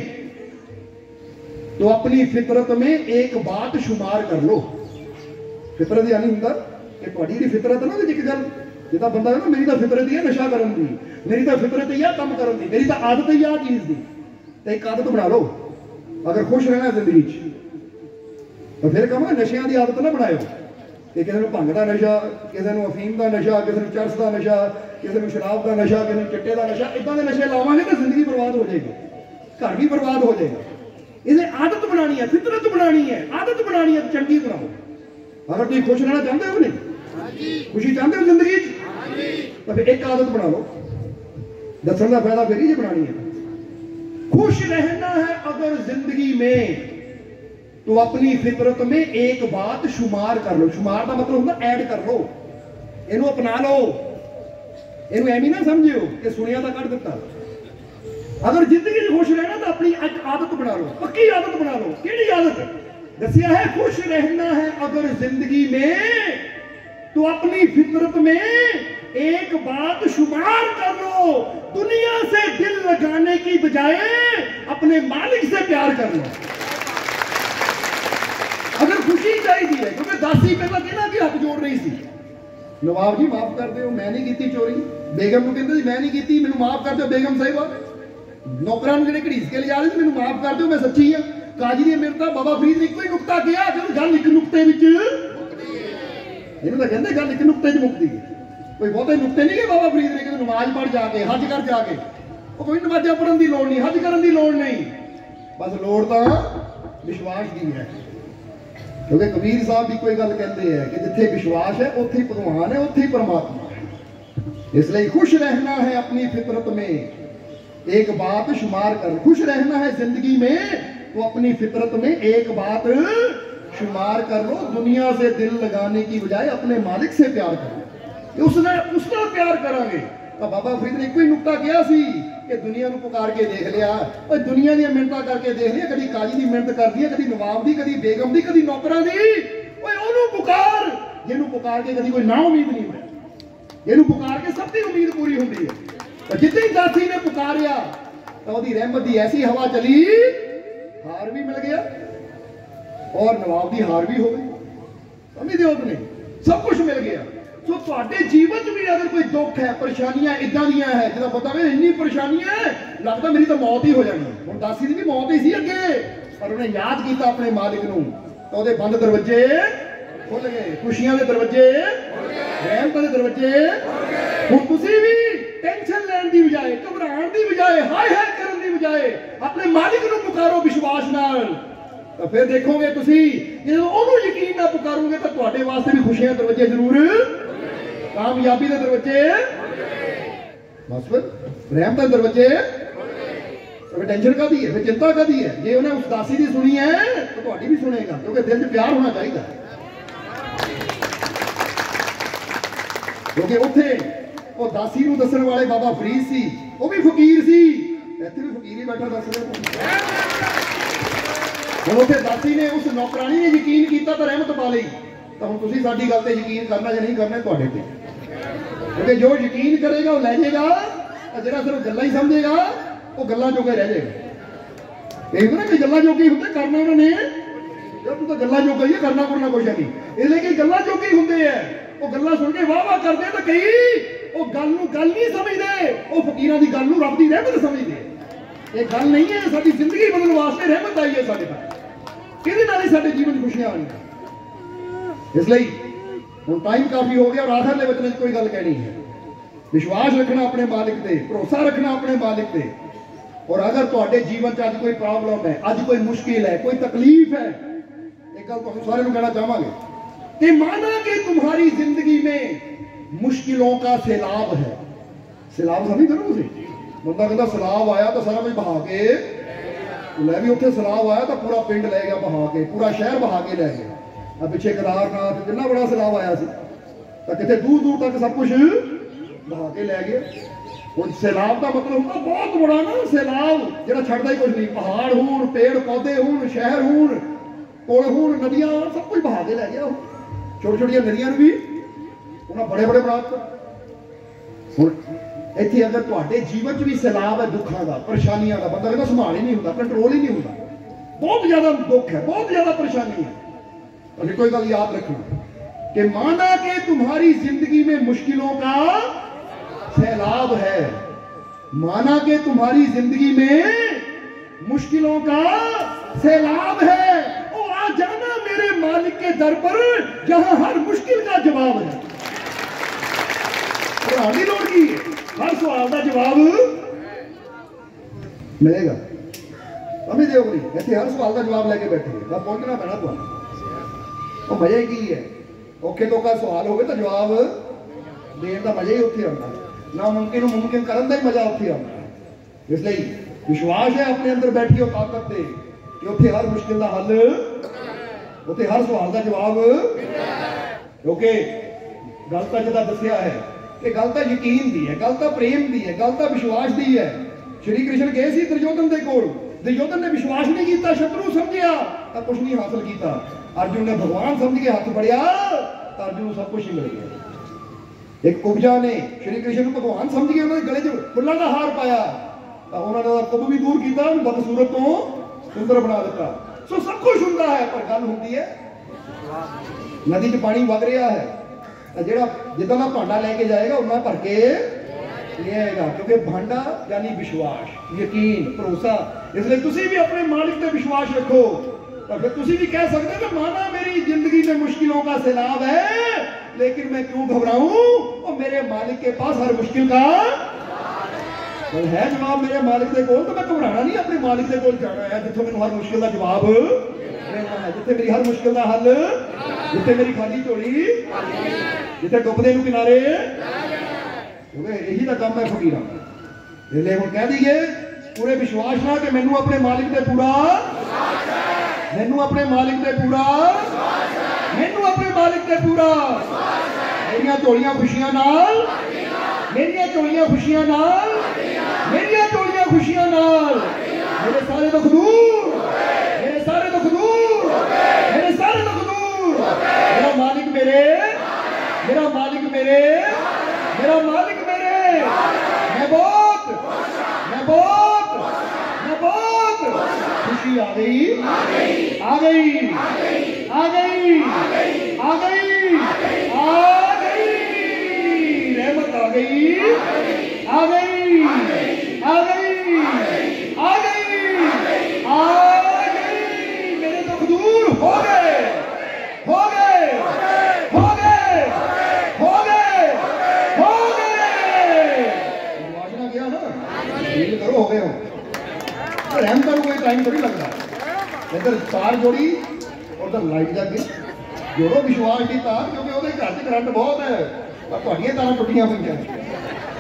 तो अपनी फितरत में एक बात शुमार कर लो। फितरत यानी हुंदा कि तुहाडी जिहड़ी फितरत है ना, जिह गल जिदा बंदा है ना, मेरी तो फितरत ही है नशा करन दी, मेरी तो फितरत ही है कम करन दी, मेरी तो आदत ही आ चीज दी, तो एक आदत बना लो अगर खुश रहना जिंदगी तो फिर कहां नशियां की आदत ना बनाओ कि किसी भंग का नशा, किसी अफीम का नशा, किसी चरस का नशा, किसी शराब का नशा, किसी चिट्टे का नशा, इदा के नशे लावांगे तो जिंदगी बर्बाद हो जाएगी, घर भी बर्बाद हो जाएगा। इसे आदत बनानी है, फितरत बनानी है, आदत बनानी है, चंगी बनाओ। अगर तुम खुश रहना चाहते हो नहीं, खुशी चाहते हो जिंदगी तो फिर एक आदत बना लो, दसन का फायदा फिर ही बनानी है। खुश रहना है अगर जिंदगी में तो अपनी फितरत में एक बात शुमार कर लो। शुमार का मतलब होता ऐड कर लो, इनू अपना लो, इनू एवं ना समझियो कि सुनिया तो कट दिता। अगर जिंदगी में खुश रहना तो अपनी एक आदत बना लो, पक्की आदत बना लो। केड़ी आदत दसिया है? खुश रहना है अगर जिंदगी में तो अपनी फितरत में एक बात शुमार कर लो, दुनिया से दिल लगाने की बजाय अपने मालिक से प्यार कर लो। चाहिए है, क्योंकि दासी पहला कहना कि हथ जोड़ रही सी, नवाब जी माफ कर दो मैं नहीं की चोरी, बेगम को कहते मैं नहीं की, मैनू माफ कर दो बेगम साहिबा, नौकरां नूं जिहड़े घड़ीस के ले जा रहे मैनू माफ कर दो मैं सच्ची हाँ। काजी ने मेरे बाबा फरीद ने कोई नुकता किया, गल एक नुकते विच इन्हूं तां कहंदे गल एक नुकते च मुकदी है, कोई बहुते नुकते नहीं कि बाबा फरीद ने कि नमाज पढ़ जाके हज कर जाके, कोई नमाज़ां पढ़न की लोड़ नहीं, हज करन की लोड़ नहीं, बस लोड़ तां विश्वास की है। क्योंकि कबीर साहब भी कोई गल कहते हैं कि जिथे विश्वास है उत्थे ही भगवान है, उत्थे ही परमात्मा है। इसलिए खुश रहना है अपनी फितरत में, एक बात शुमार कर, खुश रहना है जिंदगी में तो अपनी फितरत में एक बात शुमार कर लो, दुनिया से दिल लगाने की बजाय अपने मालिक से प्यार करो, उसका प्यार करांगे। तो बाबा फरीद ने कोई नुकता किया सी कि दुनिया को पुकार के देख लिया, और दुनिया दी मिन्नतां करके देख लिया, कभी काजी की मिन्नत कर दी, कभी नवाब की, कभी बेगम की, कभी नौकरां की, ओनू पुकार जिन्हों पुकार के कभी कोई ना उम्मीद नहीं है, इन्हू पुकार के सबकी उम्मीद पूरी होती है। जितनी दासी ने पुकारिया तो वही रहमत की ऐसी हवा चली, हार भी मिल गया और नवाब की हार भी हो गई, समझते हो अपने, सब कुछ मिल गया। सो तुहाडे जीवन में अगर कोई दुख है, परेशानियां इदां दियां है जिहदा पता है इन्नी परेशानियां है लगता मेरी तो मौत ही हो जानी, हुण दासी की भी मौत ही सी अगे, पर उन्हें याद किया अपने मालिक नूं तो उहदे बंद दरवाजे खुल गए, खुशियां के दरवाजे, रहमत के दरवाजे। हुण तुसीं भी टेंशन लैण दी बजाए, घबराण दी बजाए, हाय हाय करन दी बजाए अपने मालिक नूं पुकारो विश्वास नाल, तो फिर देखोगे तुसी जो ओनू यकीन ना पुकारोगे तो तुहाडे वास्ते भी खुशियां दरवाजे जरूर, कामयाबी के दरवाजे, बस फिर रहमत के दरवाजे। तो फिर टेंशन कादी है, फिर चिंता कादी है, जे उन्हें उस दासी की सुनी है तो तुहाडी भी सुनेगा, क्योंकि दिल च प्यार होना चाहिए। क्योंकि उत्थे वो दासी नूं दसण वाले बाबा फरीद सी, वो भी फकीर सी, इत्थे भी फकीर ही बैठा दस रहा। उत्थे दासी ने उस नौकरानी ने यकीन किया तो रहमत पा ली, तो हुण तुसीं साडी गल ते यकीन करना या नहीं करना तुहाडे ते, क्योंकि जो यकीन करेगा वो लै जाएगा, जिहड़ा सिर्फ गल्लां ही समझेगा वो गल्लां जोगे रह जाएगा। एक ना कि गल्लां जोगे हुंदे करना उन्होंने, जब तू तो गल्लां जोगा ही है, करना करना कुछ नहीं, इसलिए कि गल्लां जोगे हुंदे है, वो गल्लां सुन के वाह वाह करते तो कई वो गल नूं गल नहीं समझदे, वो फकीरां दी गल नूं रब दी रहमत समझदे। ये गल नहीं है, साडी जिंदगी बदलण वास्ते रहमत आई है साडे पास, किहदे नाल ही साडे जीवन खुशियां आउणगीआं। इसलिए हुण टाइम काफी हो गया और आखिर दे वचन कोई गल कहनी है, विश्वास रखना अपने मालिक ते, भरोसा रखना अपने मालिक ते। और अगर तुहाडे जीवन च अज कोई प्रॉब्लम है, अज कोई मुश्किल है, कोई तकलीफ है, एक गल तुहानूं सारे नूं कहना चाहांगे कि माना कि तुम्हारी जिंदगी में मुश्किलों का सैलाब है, सैलाब समझ करो तुसीं, बंदा कहता सैलाब आया तो सारा कुछ बहा के लै, भी उत्थे सैलाब आया तो पूरा पिंड लै गया बहा के, पूरा शहर बहा के लै गया। अब पिछे केदारनाथ कितना बड़ा सैलाब आया सी, तो कितने दूर दूर तक सब कुछ बहा के लै गया। हुण सैलाब का मतलब होंदा बहुत बड़ा ना, सैलाब जिहड़ा छड्डदा ही कुछ नहीं, पहाड़ होण, पेड़ पौधे होण, शहर होण, पुल होण, नदियां, सब कुछ बहा के लै गया। छोटी छोटिया नदियां भी उन्हें बड़े बड़े बना दिता। हुण इत्थे अगर तुहाडे जीवन च भी सैलाब है दुखों का, परेशानियों का, बंदा कहता संभाल ही नहीं होता, कंट्रोल ही नहीं होता, बहुत ज्यादा दुख है, बहुत ज्यादा परेशानी है, तो कोई गल याद रखना कि माना कि तुम्हारी जिंदगी में मुश्किलों का सैलाब है, माना कि तुम्हारी जिंदगी में मुश्किलों का सैलाब है, ओ आ जाना मेरे मालिक के दर पर जहां हर मुश्किल का जवाब है। पुरानी लोड़ की हर सवाल का जवाब मिलेगा, समझ दे इतने हर सवाल का जवाब लेके बैठे बस पहुंचना पैना तुम्हें। तो मजा ही की है, औखे तो का सवाल हो तो जवाब देने का मजा ही उत्थे आना, ना मुमकिन मुमकिन करने का ही मजा उत्थे आना। इसलिए विश्वास है अपने अंदर बैठी हो ताकत से कि उत्थे हर मुश्किल का हल, उत्थे हर सवाल का जवाब, क्योंकि गल तो जिदा दसिया है कि गल तो यकीन दी है, गल तो प्रेम दी है, गल तो विश्वास दी है। श्री कृष्ण गए सी दुर्योधन के कोल, दुर्योधन ने विश्वास नहीं किया, शत्रु समझिया तो कुछ नहीं हासिल किया। अर्जुन ने भगवान समझ के हाथ बढ़िया तो अर्जुन सब कुछ ही मिल गया। एक कुब्जा ने श्री कृष्ण को भगवान समझ के उन्होंने गले च फुल्लां दा हार पाया तो उन्होंने कुब भी दूर किया, बदसूरत तो सुंदर बना दिता। सो सब कुछ होंदा है, पर गल होंदी है नदी च पानी वग रहा है, ਜਿਹੜਾ जिदा का भांडा लेके जाएगा उन्ना भर के ले आएगा, क्योंकि भांडा यानी विश्वास, यकीन, भरोसा। इसलिए तुसी भी अपने मालिक पे विश्वास रखो, और फिर तुसी भी कह सकते हो कि माना मेरी जिंदगी में मुश्किलों का सैलाब है, लेकिन मैं क्यों घबराऊं, और मेरे मालिक के पास हर मुश्किल का है जवाब मेरे मालिक के कोल, तो मैं घबराना नहीं, अपने मालिक के कोल जाना है जिथे मैंने हर मुश्किल का जवाब देना है, जिथे मेरी हर मुश्किल का हल, जिथे मेरी खाली झोली, जिथे डुबदे नूं किनारे, क्योंकि यही तो काम है फकीर। इसलिए हम कह दीजिए पूरे विश्वास ना कि मैनू अपने मालिक से पूरा, मैनू अपने मालिक से पूरा, मैनू अपने मालिक से पूरा, मेरिया झोलियां खुशियां नाल, मेरिया झोलियां खुशियां नाल, मेरिया झोलियां खुशियां नाल, मेरे सारे दुख दूर, मेरे सारे दुख दूर, मेरे सारे दुख दूर, मेरा मालिक मेरे, मेरा मालिक मेरे, मेरा मालिक मेरे, मैं बहुत, मैं बहुत, मैं बहुत, खुशी आ गई, आ गई, आ गई, आ गई, आ गई, आ गई, रहमत आ गई, आ गई, आ गई, आ गई, आ गई, मेरे दुख दूर हो गए, हो गए, हो गए, हो गए, हो गए। वाजना किया ना, फील करो हो गए हो, रहमत को कोई टाइम थोड़ी लगता, इधर तार जोड़ी उधर लाइट जग गई, जोड़ो विश्वास की तार, क्योंकि वो घर से करंट बहुत है, पर थोड़ियां तार टुटियां हुई हैं,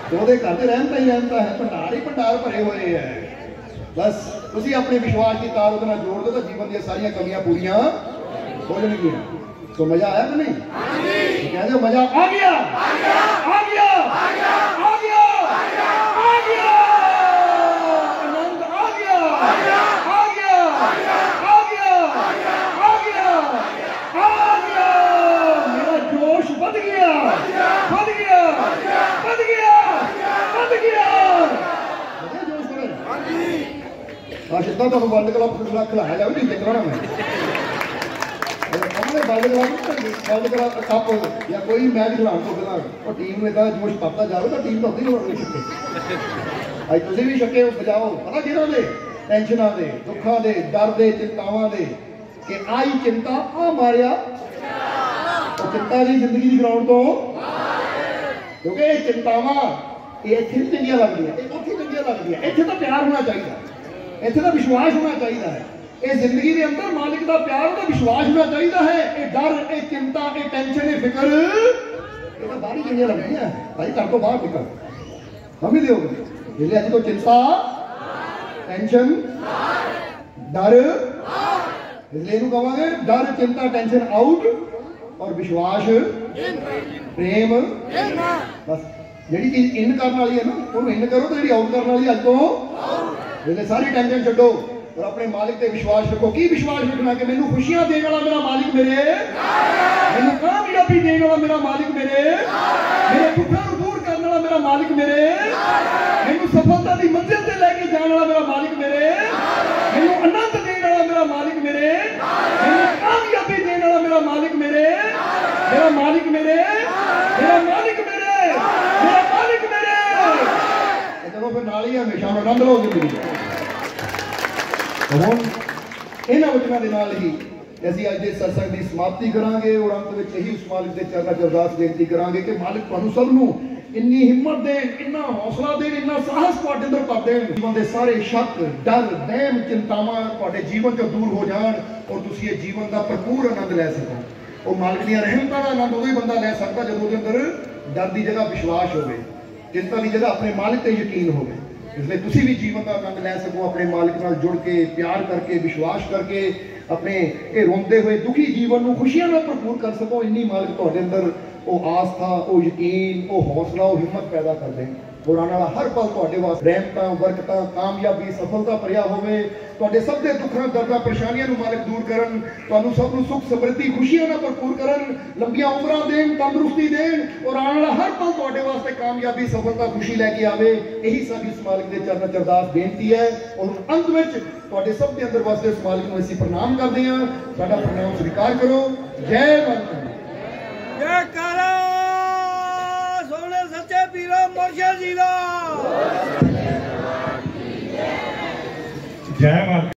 तो वो घर से रहमत ही रहमत है, भंडार ही भंडार भरे हुए हैं। बस तुसी अपने विश्वास की तार उहदे नाल जोड़ दो, तो जीवन दी सारियां कमियां पूरियां हो जाएंगियां। तो मजा आया कि नहीं? तो कह दो मजा आ गया, आ गया, आ गया, आ गया, आ गया, आ गया, आनंद आ गया, आ गया, आ गया, आ गया, आ गया, आ गया, आ गया, मेरा जोश बढ़ गया, बढ़ गया, बढ़ गया, बढ़ गया, जोश बढ़े। आज इतना तो वर्ल्ड कप खिलाया जाए, नहीं जितना मैं वर्ल्ड कप या कोई मैच खिलाने को पहला और टीम में जोश पाता जाए तो टीम तो होती नहीं छके। अज तुम भी छके बजाओ, पता किहनां दे, टेंशनां दे, दुखां दे, डर दे, चिंतावां दे, कि आई चिंता आ मारिया, तो चिंता की जिंदगी की ग्राउंड तो, क्योंकि ये चिंतावां ये इत्थे चंगियां लगदियां, उत्थे चंगियां लगदियां, इत्थे तो प्यार होना चाहिए, इत्थे तो विश्वास होना चाहिए है, ये जिंदगी के अंदर मालिक का प्यार और विश्वास होना चाहिए है। ये डर, ये चिंता, ये टेंशन, ये फिक्र, ये तो बाहर ही चंगियां लगदियां भाई, घर तो बाहर निकल हम ही दोगे। इसलिए अज तो चिंता, टेंशन, डर, इसलिए इनू कहांगे डर, चिंता, टेंशन आउट और विश्वास, प्रेम, बस जी चीज इन करने वाली है ना उन्होंने इन करो, तो जी आउट करने वाली अज तो, इसलिए सारी टेंशन छड्डो और अपने मालिक पे विश्वास रखो। की विश्वास रखना कि मैनू खुशियां देने वाला मेरा मालिक मेरे, मैनू कामयाबी देने वाला मेरा मालिक मेरे, मेरे दुखों को दूर करने वाला मेरा मालिक मेरे, मैनू सफलता की मंजिल से लेके जाने वाला मेरा मालिक मेरे, मैनू आनंद देने वाला मेरा मालिक मेरे, मैनू कामयाबी देने वाला मेरा मालिक मेरे, मेरा मालिक मेरे, मेरा मालिक मेरे, मेरा मालिक मेरे। चलो फिर नाल ही हमेशा आनंद लो जिंदगी। ਹੁਣ ਇਹਨਾਂ ਵਚਨਾਂ ਦੇ ਨਾਲ ਹੀ ਅਸੀਂ ਅੱਜ ਦੇ ਸਤਸੰਗ ਦੀ ਸਮਾਪਤੀ ਕਰਾਂਗੇ ਔਰ ਅੰਤ ਵਿੱਚ ਇਹੀ ਉਸ ਮਾਲਿਕ ਦੇ ਚਰਨਾਂ 'ਚ ਅਰਦਾਸ ਬੇਨਤੀ ਕਰਾਂਗੇ ਕਿ ਮਾਲਿਕ ਤੁਹਾਨੂੰ ਸਭ ਨੂੰ ਇੰਨੀ ਹਿੰਮਤ ਦੇਣ, ਇੰਨਾ ਹੌਸਲਾ ਦੇਣ, ਇੰਨਾ ਸਾਹਸ ਤੁਹਾਡੇ ਅੰਦਰ ਭਰ ਦੇਣ, ਜੀਵਨ ਦੇ ਸਾਰੇ ਸ਼ੱਕ, ਡਰ, ਵਹਿਮ, ਚਿੰਤਾਵਾਂ ਤੁਹਾਡੇ ਜੀਵਨ 'ਚੋਂ ਦੂਰ ਹੋ ਜਾਣ ਔਰ ਤੁਸੀਂ ਇਹ ਜੀਵਨ ਦਾ ਭਰਪੂਰ ਆਨੰਦ ਲੈ ਸਕੋ। ਉਹ ਮਾਲਿਕ ਦੀਆਂ ਰਹਿਮਤਾਂ ਦਾ ਆਨੰਦ ਉਦੋਂ ਹੀ ਬੰਦਾ ਲੈ ਸਕਦਾ ਜਦੋਂ ਉਹਦੇ ਅੰਦਰ ਡਰ ਦੀ ਜਗ੍ਹਾ ਵਿਸ਼ਵਾਸ ਹੋਵੇ, चिंता की जगह अपने मालिक पर यकीन हो। इसलिए तुसी भी जीवन का आनंद लै सको अपने मालिक नाल जुड़ के, प्यार करके, विश्वास करके अपने ये रोंदे हुए दुखी जीवन को खुशियां में भरपूर कर सको। इन्नी मालिक तुहाडे अंदर वो आस्था, वो यकीन, वो हौसला, वो हिम्मत पैदा कर दे। और आने वाला हर पल तुहाडे वास्ते रहमतां बरकतां कामयाबी सफलता भरिया होवे। तुहाडे सब दे दुखां दर्दां परेशानियां नूं मालिक दूर करन, तुहानूं सब नूं सुख समृद्धि खुशियां नाल भरपूर करन, लंबियां उमरां देन, तंदुरुस्ती देन और आने वाला हर पल तुहाडे वास्ते कामयाबी सफलता खुशी लैके आवे। यही साडी इस मालिक दे चरणों च अरदास बेनती है। और अंत विच तुहाडे सब दे अंदर वास्ते इस मालिक नूं असीं प्रणाम करदे हां। साडा प्रणाम स्वीकार करो। जय माता जय कारा सोने सच्चे पीरो मुर्शिद जी दा जय माता।